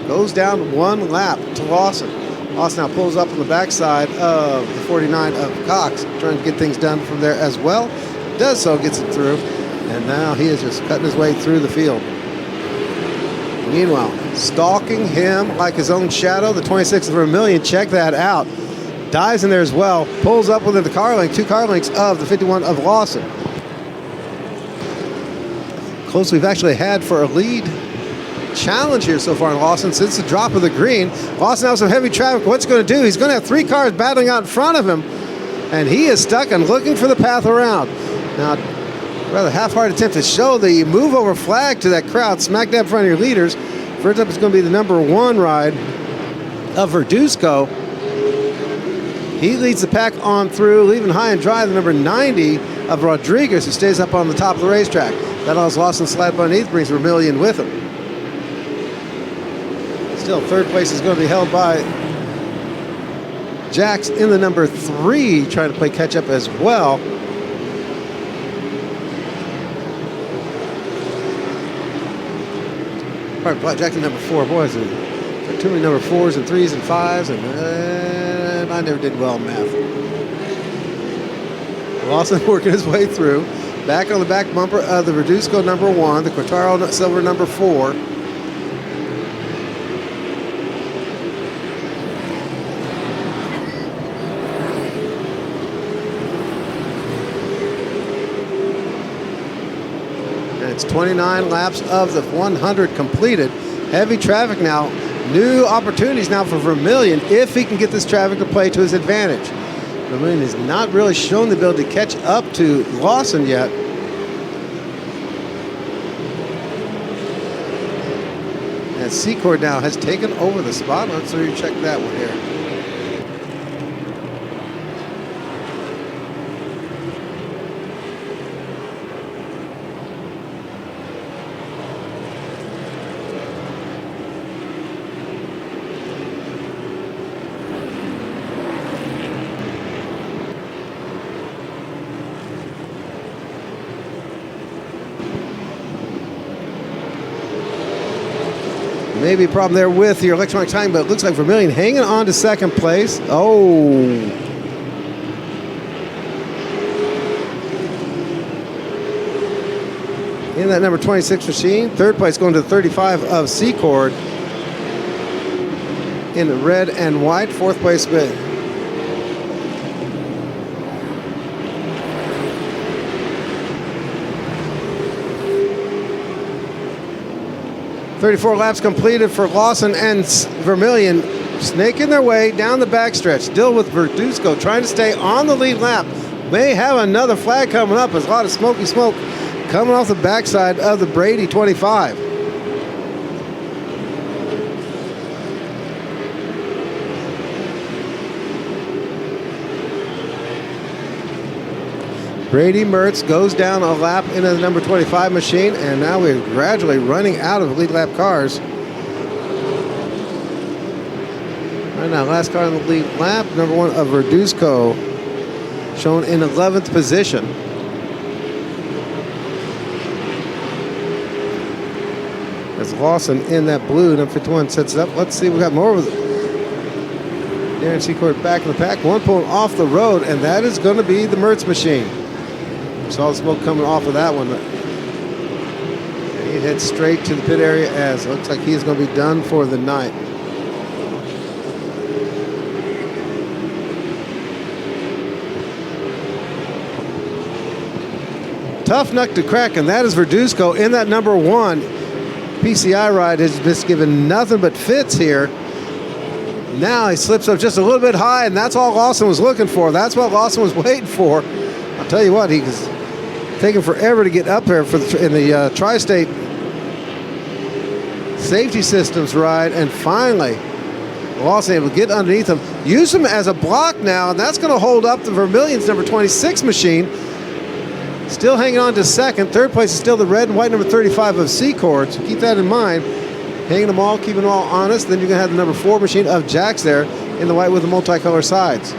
goes down 1 lap to Lawson. Lawson now pulls up on the backside of the 49 of Cox, trying to get things done from there as well. Does so, gets it through, and now he is just cutting his way through the field. Meanwhile, stalking him like his own shadow, the 26th of Vermillion. Check that out. Dives in there as well. Pulls up within the car length, 2 car lengths of the 51 of Lawson. Close we've actually had for a lead challenge here so far in Lawson since the drop of the green. Lawson has some heavy traffic. What's he going to do? He's going to have 3 cars battling out in front of him, and he is stuck and looking for the path around. Now, rather half-hearted attempt to show the move-over flag to that crowd smack dab in front of your leaders. First up is going to be the number 1 ride of Verduzco. He leads the pack on through, leaving high and dry the number 90 of Rodriguez, who stays up on the top of the racetrack. That allows Lawson to slide underneath, brings Vermillion with him. Still, 3rd place is going to be held by Jax in the number 3, trying to play catch-up as well. All right, Jax in number 4. Boys, too many number 4s and 3s and 5s, and I never did well in math. Lawson working his way through. Back on the back bumper of the Verduzco number 1, the Quartaro silver number 4. And it's 29 laps of the 100 completed. Heavy traffic now. New opportunities now for Vermillion if he can get this traffic to play to his advantage. Vermillion has not really shown the ability to catch up to Lawson yet. And Secord now has taken over the spot. Let's check that one here. Maybe a problem there with your electronic timing, but it looks like Vermillion hanging on to 2nd place. Oh. In that number 26 machine. 3rd place going to the 35 of Secord in the red and white. 4th place with 34 laps completed for Lawson and Vermillion, snaking their way down the backstretch. Still with Verduzco trying to stay on the lead lap. May have another flag coming up. There's a lot of smoky smoke coming off the backside of the Brady 25. Brady Mertz goes down a lap into the number 25 machine, and now we're gradually running out of lead lap cars. Right now, last car in the lead lap, number 1 of Verduzco, shown in 11th position. As Lawson in that blue, number 51 sets it up. Let's see, we got more of it. Darren Secord back in the pack, 1 pulling off the road, and that is going to be the Mertz machine. Saw the smoke coming off of that one. And he heads straight to the pit area as it looks like he's going to be done for the night. Tough nut to crack, and that is Verduzco in that number 1. PCI ride has just given nothing but fits here. Now he slips up just a little bit high, and that's all Lawson was looking for. That's what Lawson was waiting for. I'll tell you what, he taking forever to get up here in the Tri-State safety systems ride, and finally Lawson able to get underneath him, use him as a block now, and that's going to hold up the Vermilion's number 26 machine. Still hanging on to second. Third place is still the red and white number 35 of Secord, so keep that in mind. Hanging them all, keeping them all honest. Then you're going to have the number 4 machine of Jax there in the white with the multicolor sides.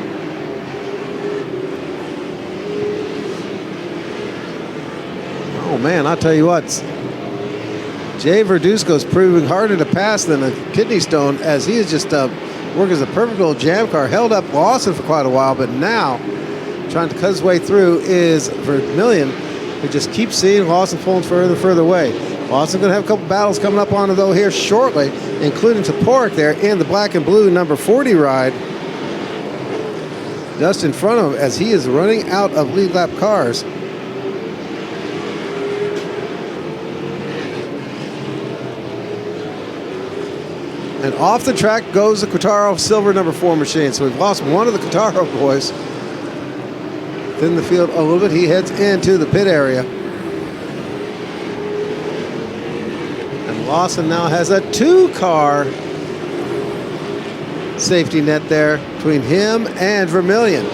Oh man, I'll tell you what. Jay Verduzco's proving harder to pass than a kidney stone, as he is just working as a perfect little jam car. Held up Lawson for quite a while, but now trying to cut his way through is Vermilion, who just keeps seeing Lawson pulling further and further away. Lawson's going to have a couple battles coming up on him, though, here shortly, including Toporek there in the black and blue number 40 ride. Just in front of him as he is running out of lead lap cars. And off the track goes the Quattaro silver number 4 machine. So we've lost one of the Quattaro boys. In the field a little bit, he heads into the pit area. And Lawson now has a 2-car safety net there between him and Vermilion.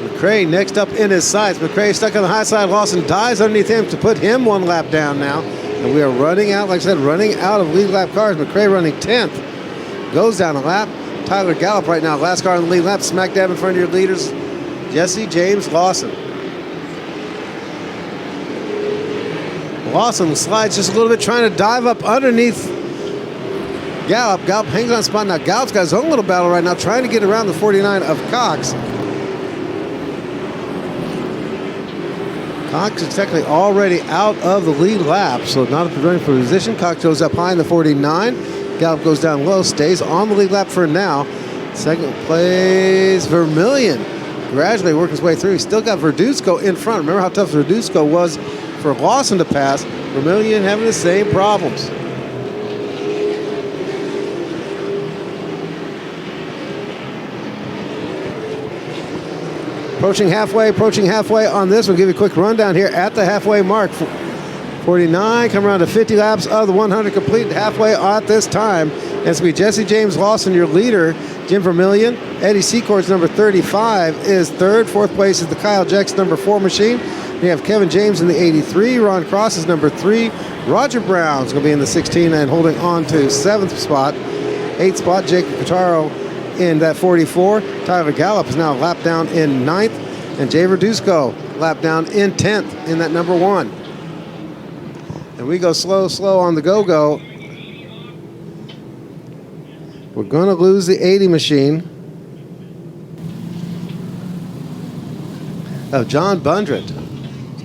McRae next up in his sights. McRae stuck on the high side. Lawson dives underneath him to put him 1 lap down now. And we are running out, like I said, running out of lead lap cars. McRae running 10th. Goes down a lap. Tyler Gallup right now, last car on the lead lap, smack dab in front of your leaders, Jesse James Lawson. Lawson slides just a little bit, trying to dive up underneath Gallup. Gallup hangs on spot now. Gallup's got his own little battle right now, trying to get around the 49 of Cox. Cox is technically already out of the lead lap, so not running for position. Cox goes up high in the 49. Gallup goes down low, stays on the lead lap for now. Second place, Vermilion. Gradually working his way through. He's still got Verduzco in front. Remember how tough Verduzco was for Lawson to pass. Vermilion having the same problems. Approaching halfway on this. We'll give you a quick rundown here at the halfway mark. 49, come around to 50 laps of the 100 complete halfway at this time. It's going to be Jesse James Lawson, your leader. Jim Vermillion. Eddie Secord's number 35 is third. Fourth place is the Kyle Jex number 4 machine. We have Kevin James in the 83. Ron Cross is number 3. Roger Brown's going to be in the 16 and holding on to 7th spot. 8th spot, Jacob Quattaro in that 44. Tyler Gallup is now lap down in 9th. And Jay Verduzco lap down in 10th in that number 1. And we go slow on the go-go. We're going to lose the 80 machine of John Bundret.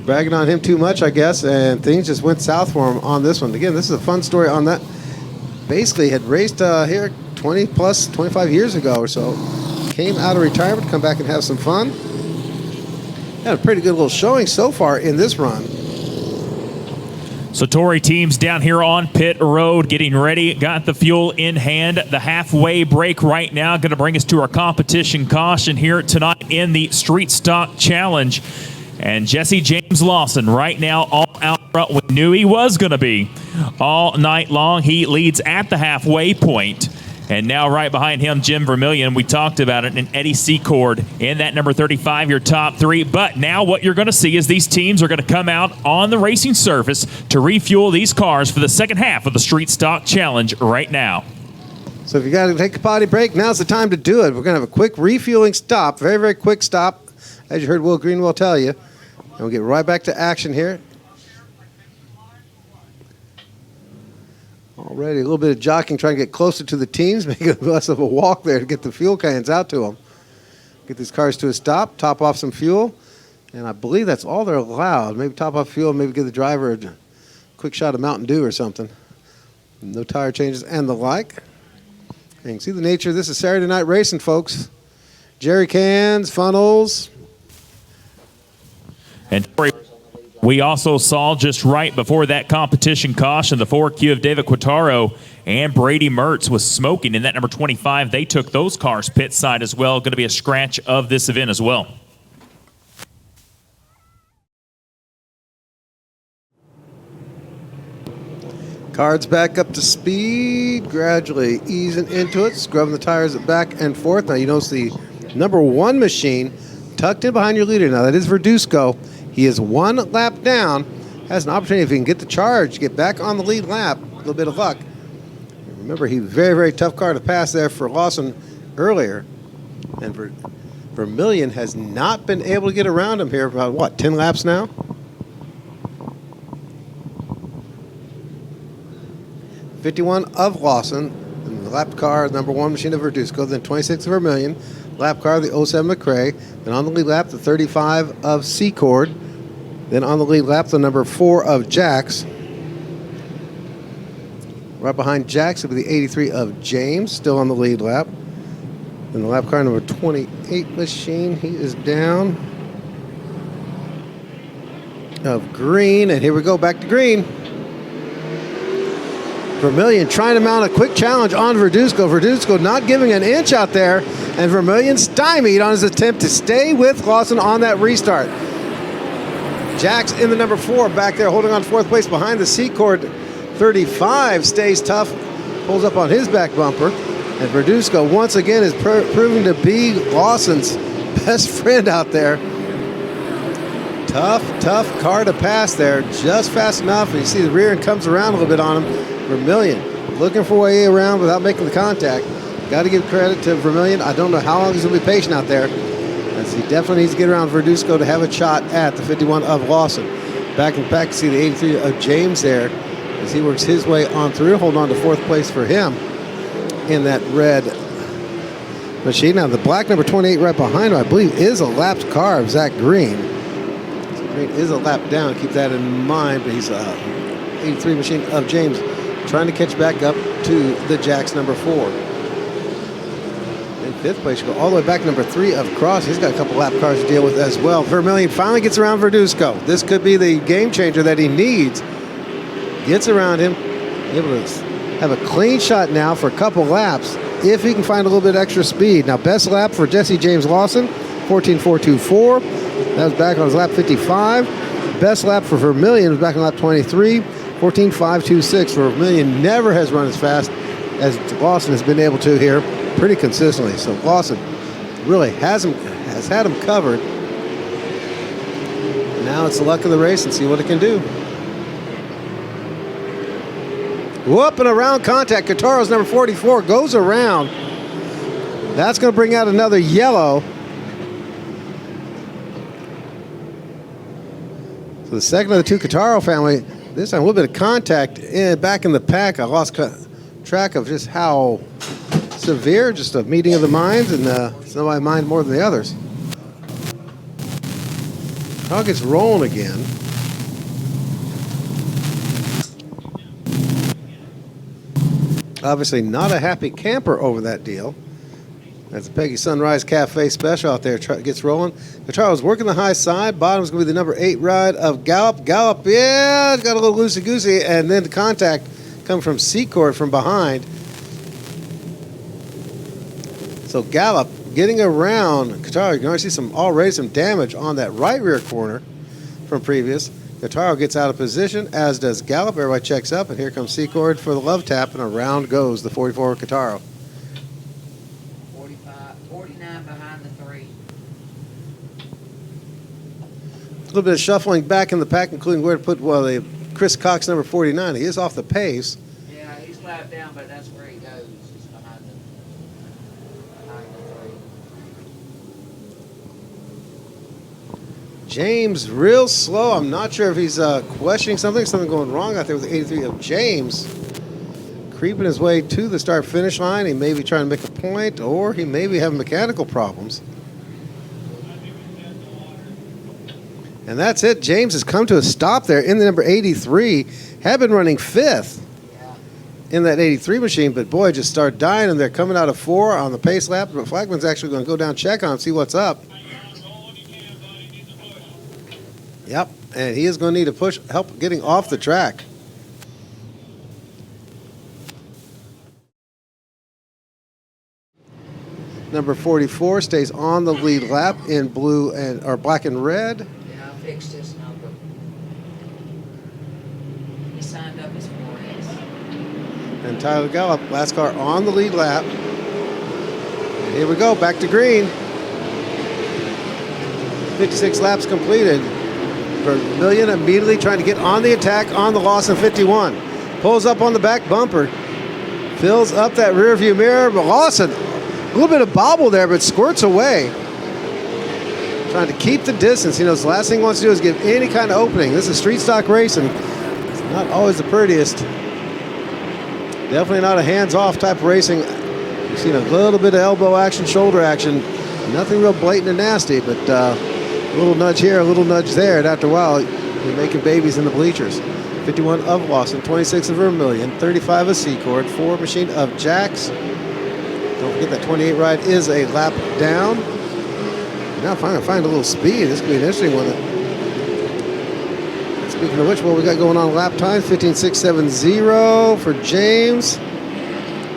Bragging on him too much, I guess, and things just went south for him on this one. Again, this is a fun story on that. Basically had raced here 25 years ago or so. Came out of retirement, come back and have some fun. Had a pretty good little showing so far in this run. So Tory teams down here on pit road getting ready, got the fuel in hand. The halfway break right now going to bring us to our competition caution here tonight in the Street Stock Challenge. And Jesse James Lawson right now all out front. We knew he was going to be all night long. He leads at the halfway point. And now right behind him, Jim Vermillion. We talked about it, and Eddie Secord in that number 35, your top 3. But now what you're going to see is these teams are going to come out on the racing surface to refuel these cars for the second half of the Street Stock Challenge right now. So if you got to take a potty break, now's the time to do it. We're going to have a quick refueling stop, very, very quick stop, as you heard Will Greenwell tell you. And we'll get right back to action here. Already a little bit of jockeying, trying to get closer to the teams, make it less of a walk there to get the fuel cans out to them. Get these cars to a stop, top off some fuel, and I believe that's all they're allowed. Maybe top off fuel, maybe give the driver a quick shot of Mountain Dew or something. No tire changes and the like. And you can see the nature of this is Saturday night racing, folks. Jerry cans, funnels. And we also saw just right before that competition caution, the 4Q of David Quattaro and Brady Mertz was smoking in that number 25. They took those cars pit side as well. Going to be a scratch of this event as well. Cards back up to speed, gradually easing into it, scrubbing the tires back and forth. Now you notice the number 1 machine tucked in behind your leader. Now that is Verduzco. He is 1 lap down. Has an opportunity if he can get the charge, get back on the lead lap. A little bit of luck. Remember, he's very, very tough car to pass there for Lawson earlier. And Vermillion has not been able to get around him here for about, what, 10 laps now? '51 of Lawson, and the lap car, number 1 machine of Verduzco, then 26 of Vermillion, lap car, the 07 McRae, then on the lead lap, the 35 of Secord, then on the lead lap, the number 4 of Jax. Right behind Jax will be the 83 of James, still on the lead lap. And the lap car number 28 machine, he is down. Of Green, and here we go, back to Green. Vermillion trying to mount a quick challenge on Verduzco. Verduzco not giving an inch out there, and Vermillion stymied on his attempt to stay with Lawson on that restart. Jax in the number 4 back there holding on 4th place behind the Secord 35, stays tough, pulls up on his back bumper, and Verduzco once again is proving to be Lawson's best friend out there. Tough car to pass there, just fast enough, and you see the rear end comes around a little bit on him. Vermillion looking for a way around without making the contact. Got to give credit to Vermillion. I don't know how long he's going to be patient out there, as he definitely needs to get around Verduzco to have a shot at the 51 of Lawson. Back in back to see the 83 of James there as he works his way on through, holding on to 4th place for him in that red machine. Now the black number 28 right behind him, I believe, is a lapped car of Zach Green. So Green is a lap down, keep that in mind, but he's a 83 machine of James trying to catch back up to the Jax number 4. In 5th place, you go all the way back number 3 of Cross. He's got a couple lap cars to deal with as well. Vermillion finally gets around Verduzco. This could be the game changer that he needs. Gets around him, able to have a clean shot now for a couple laps if he can find a little bit extra speed. Now best lap for Jesse James Lawson, 14.424. That was back on his lap 55. Best lap for Vermillion was back on lap 23, 14.526. Vermillion never has run as fast as Lawson has been able to here pretty consistently. So Lawson really has had him covered. Now it's the luck of the race and see what it can do. Whoop, and around contact. Cotaro's number 44 goes around. That's going to bring out another yellow. So the second of the 2 Cotaro family, this time a little bit of contact back in the pack. I lost track of just how severe, just a meeting of the minds, and somebody mind more than the others. Car gets rolling again. Obviously not a happy camper over that deal. That's the Peggy Sunrise Cafe special out there. Gets rolling. Cotaro's working the high side. Bottom's going to be the number 8 ride of Gallup. Gallup, yeah, got a little loosey-goosey. And then the contact coming from Secord from behind. So Gallup getting around Cotaro. You can already see already some damage on that right rear corner from previous. Cotaro gets out of position, as does Gallup. Everybody checks up, and here comes Secord for the love tap, and around goes the 44 Cotaro. 49 behind the 3. A little bit of shuffling back in the pack, including where to put the Chris Cox number 49. He is off the pace. Yeah, he's lapped down, but that's where he goes. He's behind the 3. James real slow. I'm not sure if he's questioning something going wrong out there with the 83 of James. Creeping his way to the start-finish line. He may be trying to make a point, or he may be having mechanical problems. And that's it. James has come to a stop there in the number 83. Had been running 5th in that 83 machine, but boy, just started dying, and they're coming out of 4 on the pace lap. But Flagman's actually going to go down, check on him, see what's up. Yep, and he is going to need a push, help getting off the track. Number 44 stays on the lead lap in blue or black and red. Yeah, I fixed his number. He signed up as 4S. and Tyler Gallup, last car on the lead lap. And here we go, back to green. 56 laps completed. Vermillion immediately trying to get on the attack on the Lawson 51. Pulls up on the back bumper. Fills up that rear view mirror. But Lawson, a little bit of bobble there, but squirts away. Trying to keep the distance. You know, the last thing he wants to do is give any kind of opening. This is street stock racing. It's not always the prettiest. Definitely not a hands-off type of racing. You've seen a little bit of elbow action, shoulder action. Nothing real blatant and nasty, but a little nudge here, a little nudge there. And after a while, you're making babies in the bleachers. 51 of Lawson, 26 of Vermillion, 35 of Secord, 4 machine of Jax. Don't forget that 28 ride is a lap down. Now finally find a little speed. This could be an interesting one. Speaking of which, what we got going on lap times, 15.670 for James.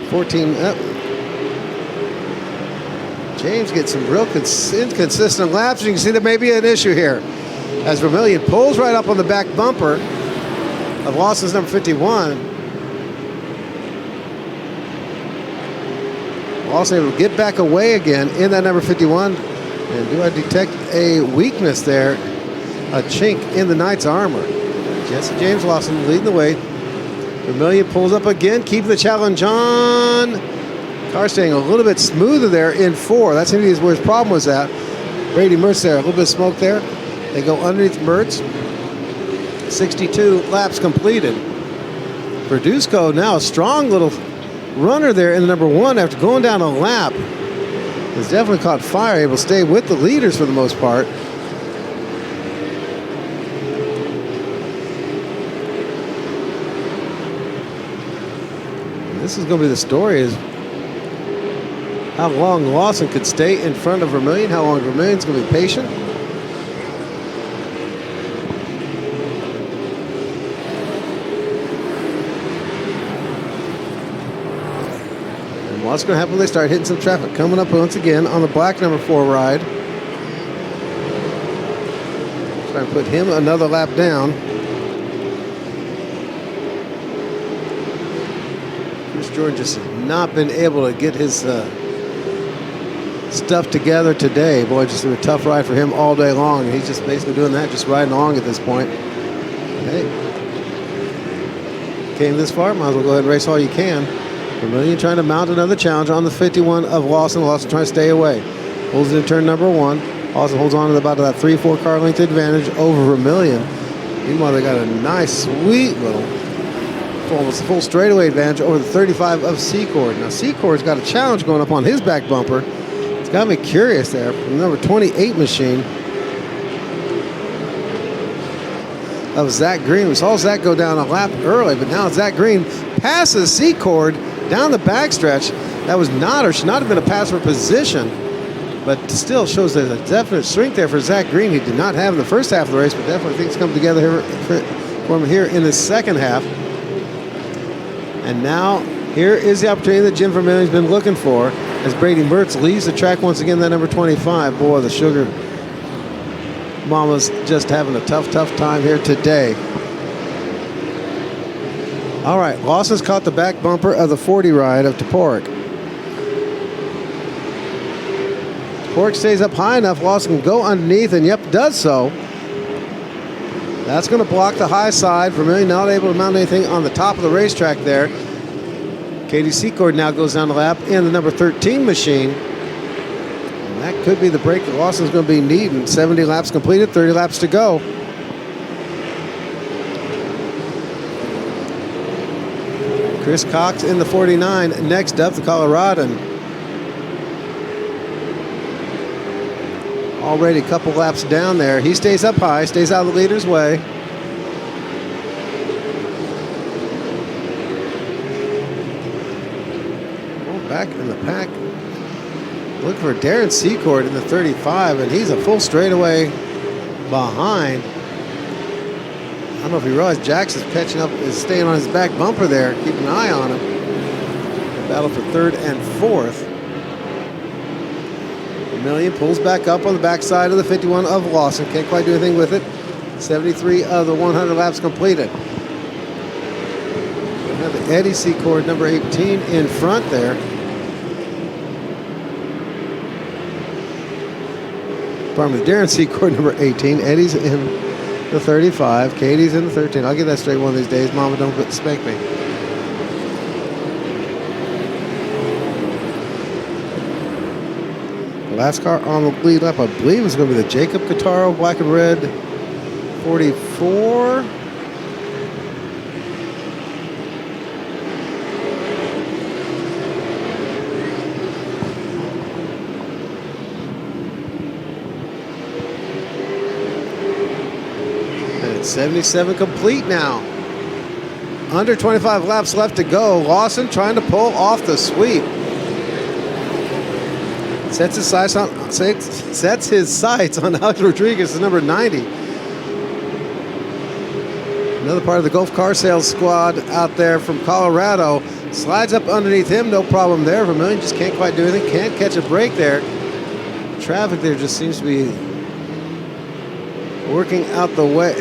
14 up. James gets some real inconsistent laps. You can see there may be an issue here. As Vermillion pulls right up on the back bumper of Lawson's number 51. Lawson able to get back away again in that number 51. And do I detect a weakness there? A chink in the Knight's armor. Jesse James Lawson leading the way. Vermillion pulls up again, keeping the challenge on. Car staying a little bit smoother there in 4. That's where his problem was at. Brady Mertz there, a little bit of smoke there. They go underneath Mertz. 62 laps completed. Verduzco now a strong little runner there in the number 1 after going down a lap. Has definitely caught fire, able to stay with the leaders for the most part. And this is going to be the story, is how long Lawson could stay in front of Vermillion, how long Vermillion's going to be patient. What's going to happen when they start hitting some traffic? Coming up once again on the black number 4 ride. Try and put him another lap down. Chris Jordan just has not been able to get his stuff together today. Boy, just a tough ride for him all day long. He's just basically doing that, just riding along at this point. Hey, came this far, might as well go ahead and race all you can. Vermillion trying to mount another challenge on the 51 of Lawson. Lawson trying to stay away. Pulls it in turn number 1. Lawson holds on to about that 3-4 car length advantage over Vermillion. Meanwhile, they got a nice, sweet little, almost full straightaway advantage over the 35 of Secord. Now, Secord's got a challenge going up on his back bumper. It's got me curious there. From the number 28 machine of Zach Green. We saw Zach go down a lap early, but now Zach Green passes Secord down the backstretch. That was not, or should not have been, a pass for position, but still shows there's a definite strength there for Zach Green. He did not have in the first half of the race, but definitely things come together here for him here in the second half. And now here is the opportunity that Jim Vermillion's been looking for, as Brady Mertz leaves the track once again. That number 25. Boy, the Sugar Mama's just having a tough time here today. All right, Lawson's caught the back bumper of the 40 ride of Toporek. Toporek stays up high enough, Lawson can go underneath, and yep, does so. That's going to block the high side. Vermillion not able to mount anything on the top of the racetrack there. Katie Secord now goes down the lap in the number 13 machine. And that could be the break that Lawson's going to be needing. 70 laps completed, 30 laps to go. Chris Cox in the 49. Next up, the Coloradan. Already a couple laps down there. He stays up high, stays out of the leader's way. Back in the pack. Look for Darren Secord in the 35, and he's a full straightaway behind. I don't know if you realize Jax is catching up, is staying on his back bumper there, keeping an eye on him. Battle for 3rd and 4th. Vermillion pulls back up on the backside of the 51 of Lawson. Can't quite do anything with it. 73 of the 100 laps completed. Eddie Secord, number 18, in front there. Pardon me, Darren Secord, number 18. Eddie's in the 35. Katie's in the 13. I'll get that straight one of these days. Mama, don't spank me. The last car on the lead lap, I believe, is going to be the Jacob Cotaro, black and red, 44. And it's 77 complete now. Under 25 laps left to go. Lawson trying to pull off the sweep. Sets his sights on Alex Rodriguez, the number 90. Another part of the Gulf Car Sales squad out there from Colorado. Slides up underneath him, no problem there. Vermillion just can't quite do anything, can't catch a break there. Traffic there just seems to be working out the way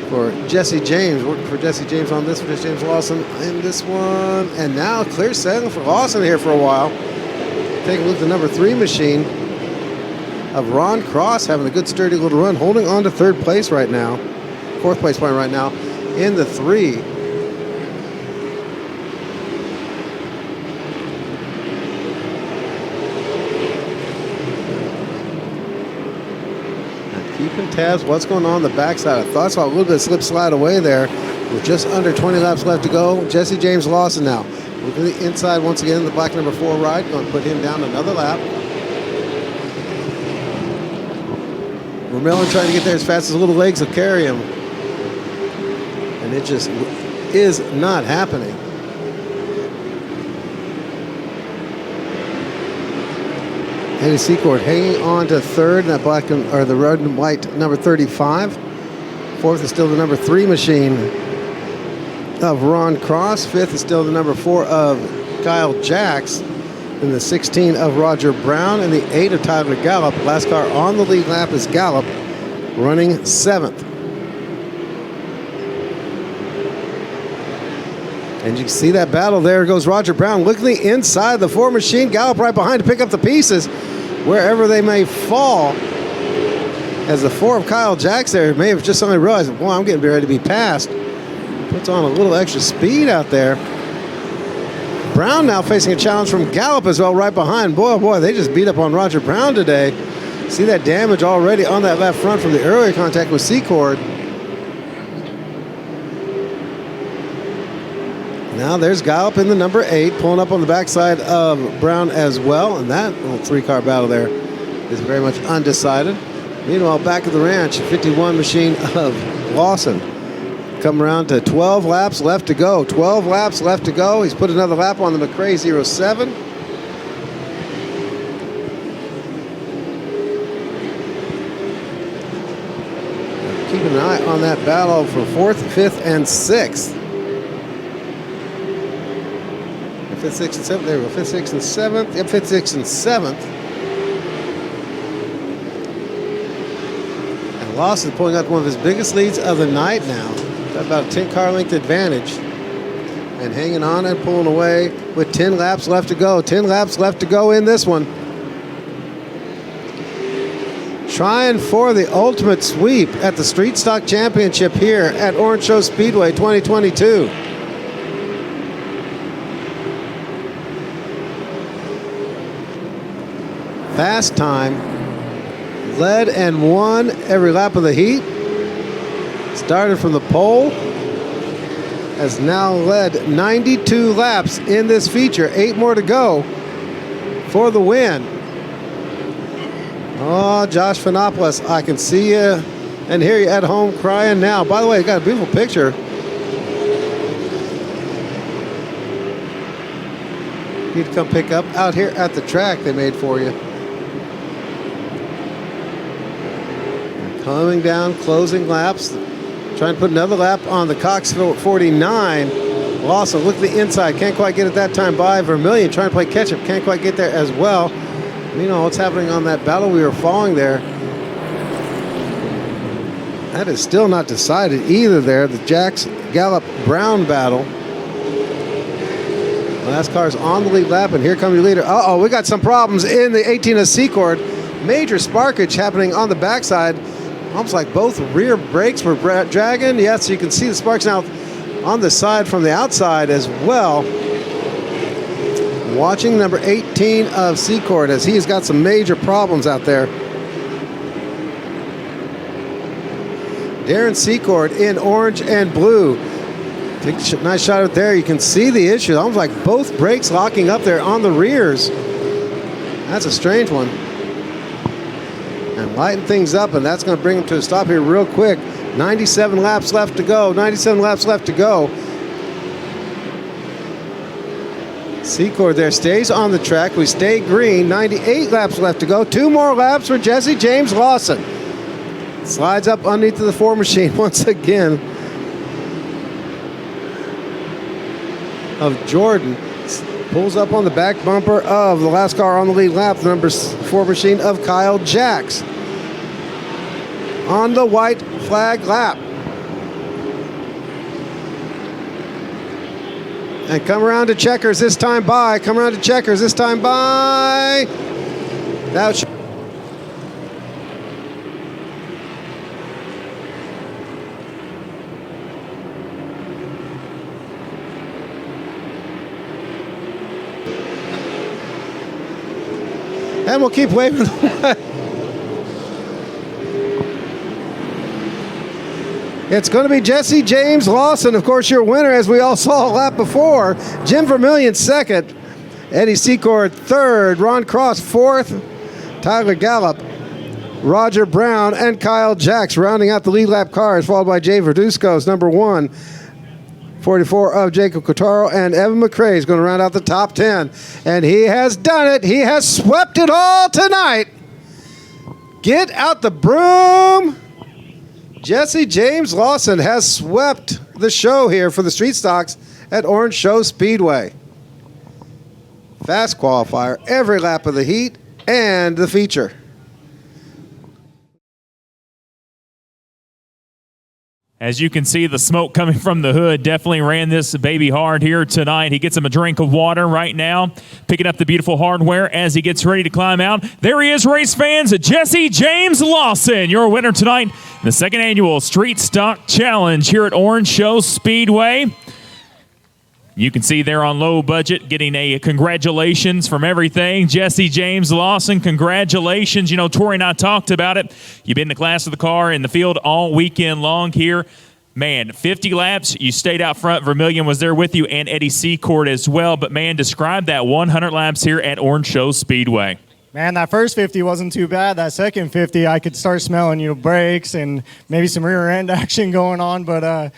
for Jesse James. Working for Jesse James on this one, Jesse James Lawson in this one. And now clear sailing for Lawson here for a while. Take a look at the number 3 machine of Ron Cross, having a good sturdy little run, holding on to third place right now. Fourth place point right now in the 3. And keeping tabs, what's going on the backside. I thought I saw a little bit of slip slide away there. With just under 20 laps left to go. Jesse James Lawson now. Look at the inside once again, the black number 4 ride. Going to put him down another lap. Vermillion trying to get there as fast as little legs will carry him. And it just is not happening. Eddie Secord hanging on to third, that black or the red and white number 35. Fourth is still the number 3 machine of Ron Cross. Fifth is still the number 4 of Kyle Jacks. And the 16 of Roger Brown. And the 8 of Tyler Gallup. Last car on the lead lap is Gallup, running 7th. And you can see that battle. There goes Roger Brown. Look at the inside, the 4 machine. Gallup right behind to pick up the pieces wherever they may fall. As the 4 of Kyle Jacks there may have just suddenly realized, well, I'm getting ready to be passed. Puts on a little extra speed out there. Brown now facing a challenge from Gallup as well, right behind. Boy, oh boy, they just beat up on Roger Brown today. See that damage already on that left front from the earlier contact with Secord. Now there's Gallup in the number 8, pulling up on the backside of Brown as well. And that little 3-car battle there is very much undecided. Meanwhile, back at the ranch, 51 machine of Lawson. Come around to 12 laps left to go. 12 laps left to go. He's put another lap on the McRae 07. Keeping an eye on that battle for 4th, 5th, and 6th. 5th, 6th, and 7th. There we go. 5th, 6th, and 7th. Yep, 5th, 6th, and 7th. And Lawson pulling out one of his biggest leads of the night now. Got about a 10-car length advantage. And hanging on and pulling away with 10 laps left to go. 10 laps left to go in this one. Trying for the ultimate sweep at the Street Stock Championship here at Orange Show Speedway 2022. Fast time. Led and won every lap of the heat. Started from the pole. Has now led 92 laps in this feature. 8 more to go for the win. Oh, Josh Finopoulos, I can see you and hear you at home crying now. By the way, I got a beautiful picture. You need to come pick up out here at the track they made for you. Coming down, closing laps. Trying to put another lap on the Coxville 49. Lawson, look at the inside. Can't quite get it that time by. Vermillion trying to play catch-up. Can't quite get there as well. You know what's happening on that battle we were following there. That is still not decided either there. The Jacks Gallup Brown battle. Last car's on the lead lap, and here comes your leader. Uh-oh, we got some problems in the 18 of Secord. Major sparkage happening on the backside. Almost like both rear brakes were dragging. Yes, you can see the sparks now on the side from the outside as well. Watching number 18 of Secord as he's got some major problems out there. Darren Secord in orange and blue. Take a nice shot out there. You can see the issue. Almost like both brakes locking up there on the rears. That's a strange one. And lighten things up, and that's going to bring him to a stop here real quick. 97 laps left to go. 97 laps left to go. Secord there stays on the track. We stay green. 98 laps left to go. 2 more laps for Jesse James Lawson. Slides up underneath the 4 machine once again of Jordan. Pulls up on the back bumper of the last car on the lead lap, the number 4 machine of Kyle Jacks. On the white flag lap. And come around to checkers this time by. Come around to checkers this time by. That and we'll keep waving away. It's going to be Jesse James Lawson, of course, your winner, as we all saw a lap before. Jim Vermillion second, Eddie Secord third, Ron Cross fourth, Tyler Gallup, Roger Brown, and Kyle Jacks rounding out the lead lap cars, followed by Jay Verduzco's number 1. 44 of Jacob Cotaro, and Evan McRae is going to round out the top 10. And he has done it. He has swept it all tonight. Get out the broom. Jesse James Lawson has swept the show here for the Street Stocks at Orange Show Speedway. Fast qualifier, every lap of the heat, and the feature. As you can see, the smoke coming from the hood definitely ran this baby hard here tonight. He gets him a drink of water right now, picking up the beautiful hardware as he gets ready to climb out. There he is, race fans, Jesse James Lawson, your winner tonight, the second annual Street Stock Challenge here at Orange Show Speedway. You can see there on low budget getting a congratulations from everything. Jesse James Lawson, congratulations. You know, Tori and I talked about it. You've been in the class of the car in the field all weekend long here. Man, 50 laps. You stayed out front. Vermillion was there with you, and Eddie Secord as well. But, man, describe that 100 laps here at Orange Show Speedway. Man, that first 50 wasn't too bad. That second 50, I could start smelling, brakes and maybe some rear end action going on. But,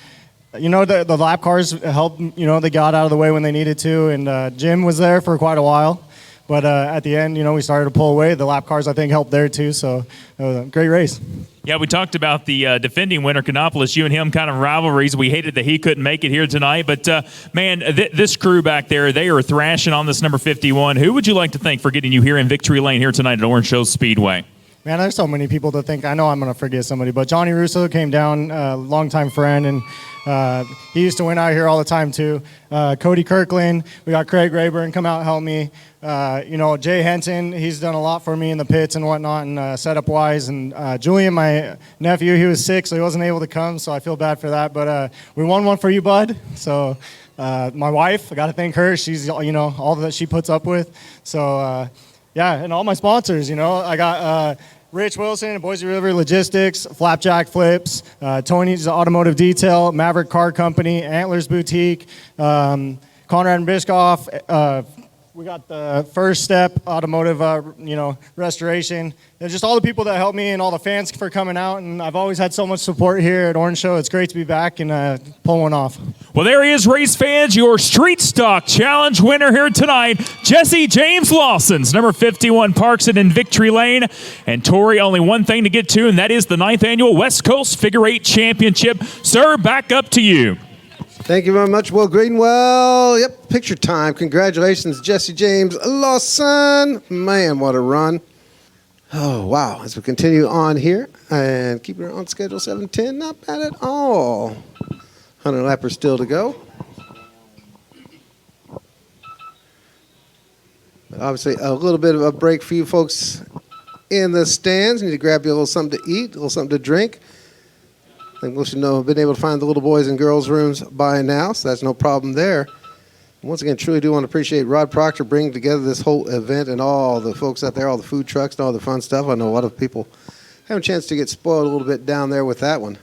the lap cars helped, they got out of the way when they needed to, and Jim was there for quite a while. But at the end, we started to pull away. The lap cars, I think, helped there too, so it was a great race. Yeah, we talked about the defending winner, Kanopoulos, you and him kind of rivalries. We hated that he couldn't make it here tonight, but, man, this crew back there, they are thrashing on this number 51. Who would you like to thank for getting you here in victory lane here tonight at Orange Show Speedway? Man, there's so many people to think. I know I'm going to forget somebody, but Johnny Russo came down, longtime friend, and he used to win out here all the time too. Cody Kirkland, we got Craig Rayburn come out and help me. Jay Henson, he's done a lot for me in the pits and whatnot, and setup wise. And Julian, my nephew, he was sick, so he wasn't able to come. So I feel bad for that. But we won one for you, bud. So my wife, I got to thank her. She's all that she puts up with. So and all my sponsors. I got. Rich Wilson, Boise River Logistics, Flapjack Flips, Tony's Automotive Detail, Maverick Car Company, Antlers Boutique, Conrad and Bischoff. We got the First Step Automotive, restoration. And just all the people that helped me and all the fans for coming out. And I've always had so much support here at Orange Show. It's great to be back and pull one off. Well, there he is, race fans, your Street Stock Challenge winner here tonight, Jesse James Lawson's number 51 parks it in victory lane. And Tori, only one thing to get to, and that is the 9th annual West Coast Figure 8 Championship. Sir, back up to you. Thank you very much, Will Greenwell. Yep, picture time. Congratulations, Jesse James Lawson. Man, what a run. Oh, wow. As we continue on here and keep it on schedule 7:10, not bad at all. 100 lappers still to go. Obviously, a little bit of a break for you folks in the stands. You need to grab you a little something to eat, a little something to drink. I think most of you know have been able to find the little boys and girls rooms by now, so that's no problem there. Once again, truly do want to appreciate Rod Proctor bringing together this whole event and all the folks out there, all the food trucks and all the fun stuff. I know a lot of people have a chance to get spoiled a little bit down there with that one.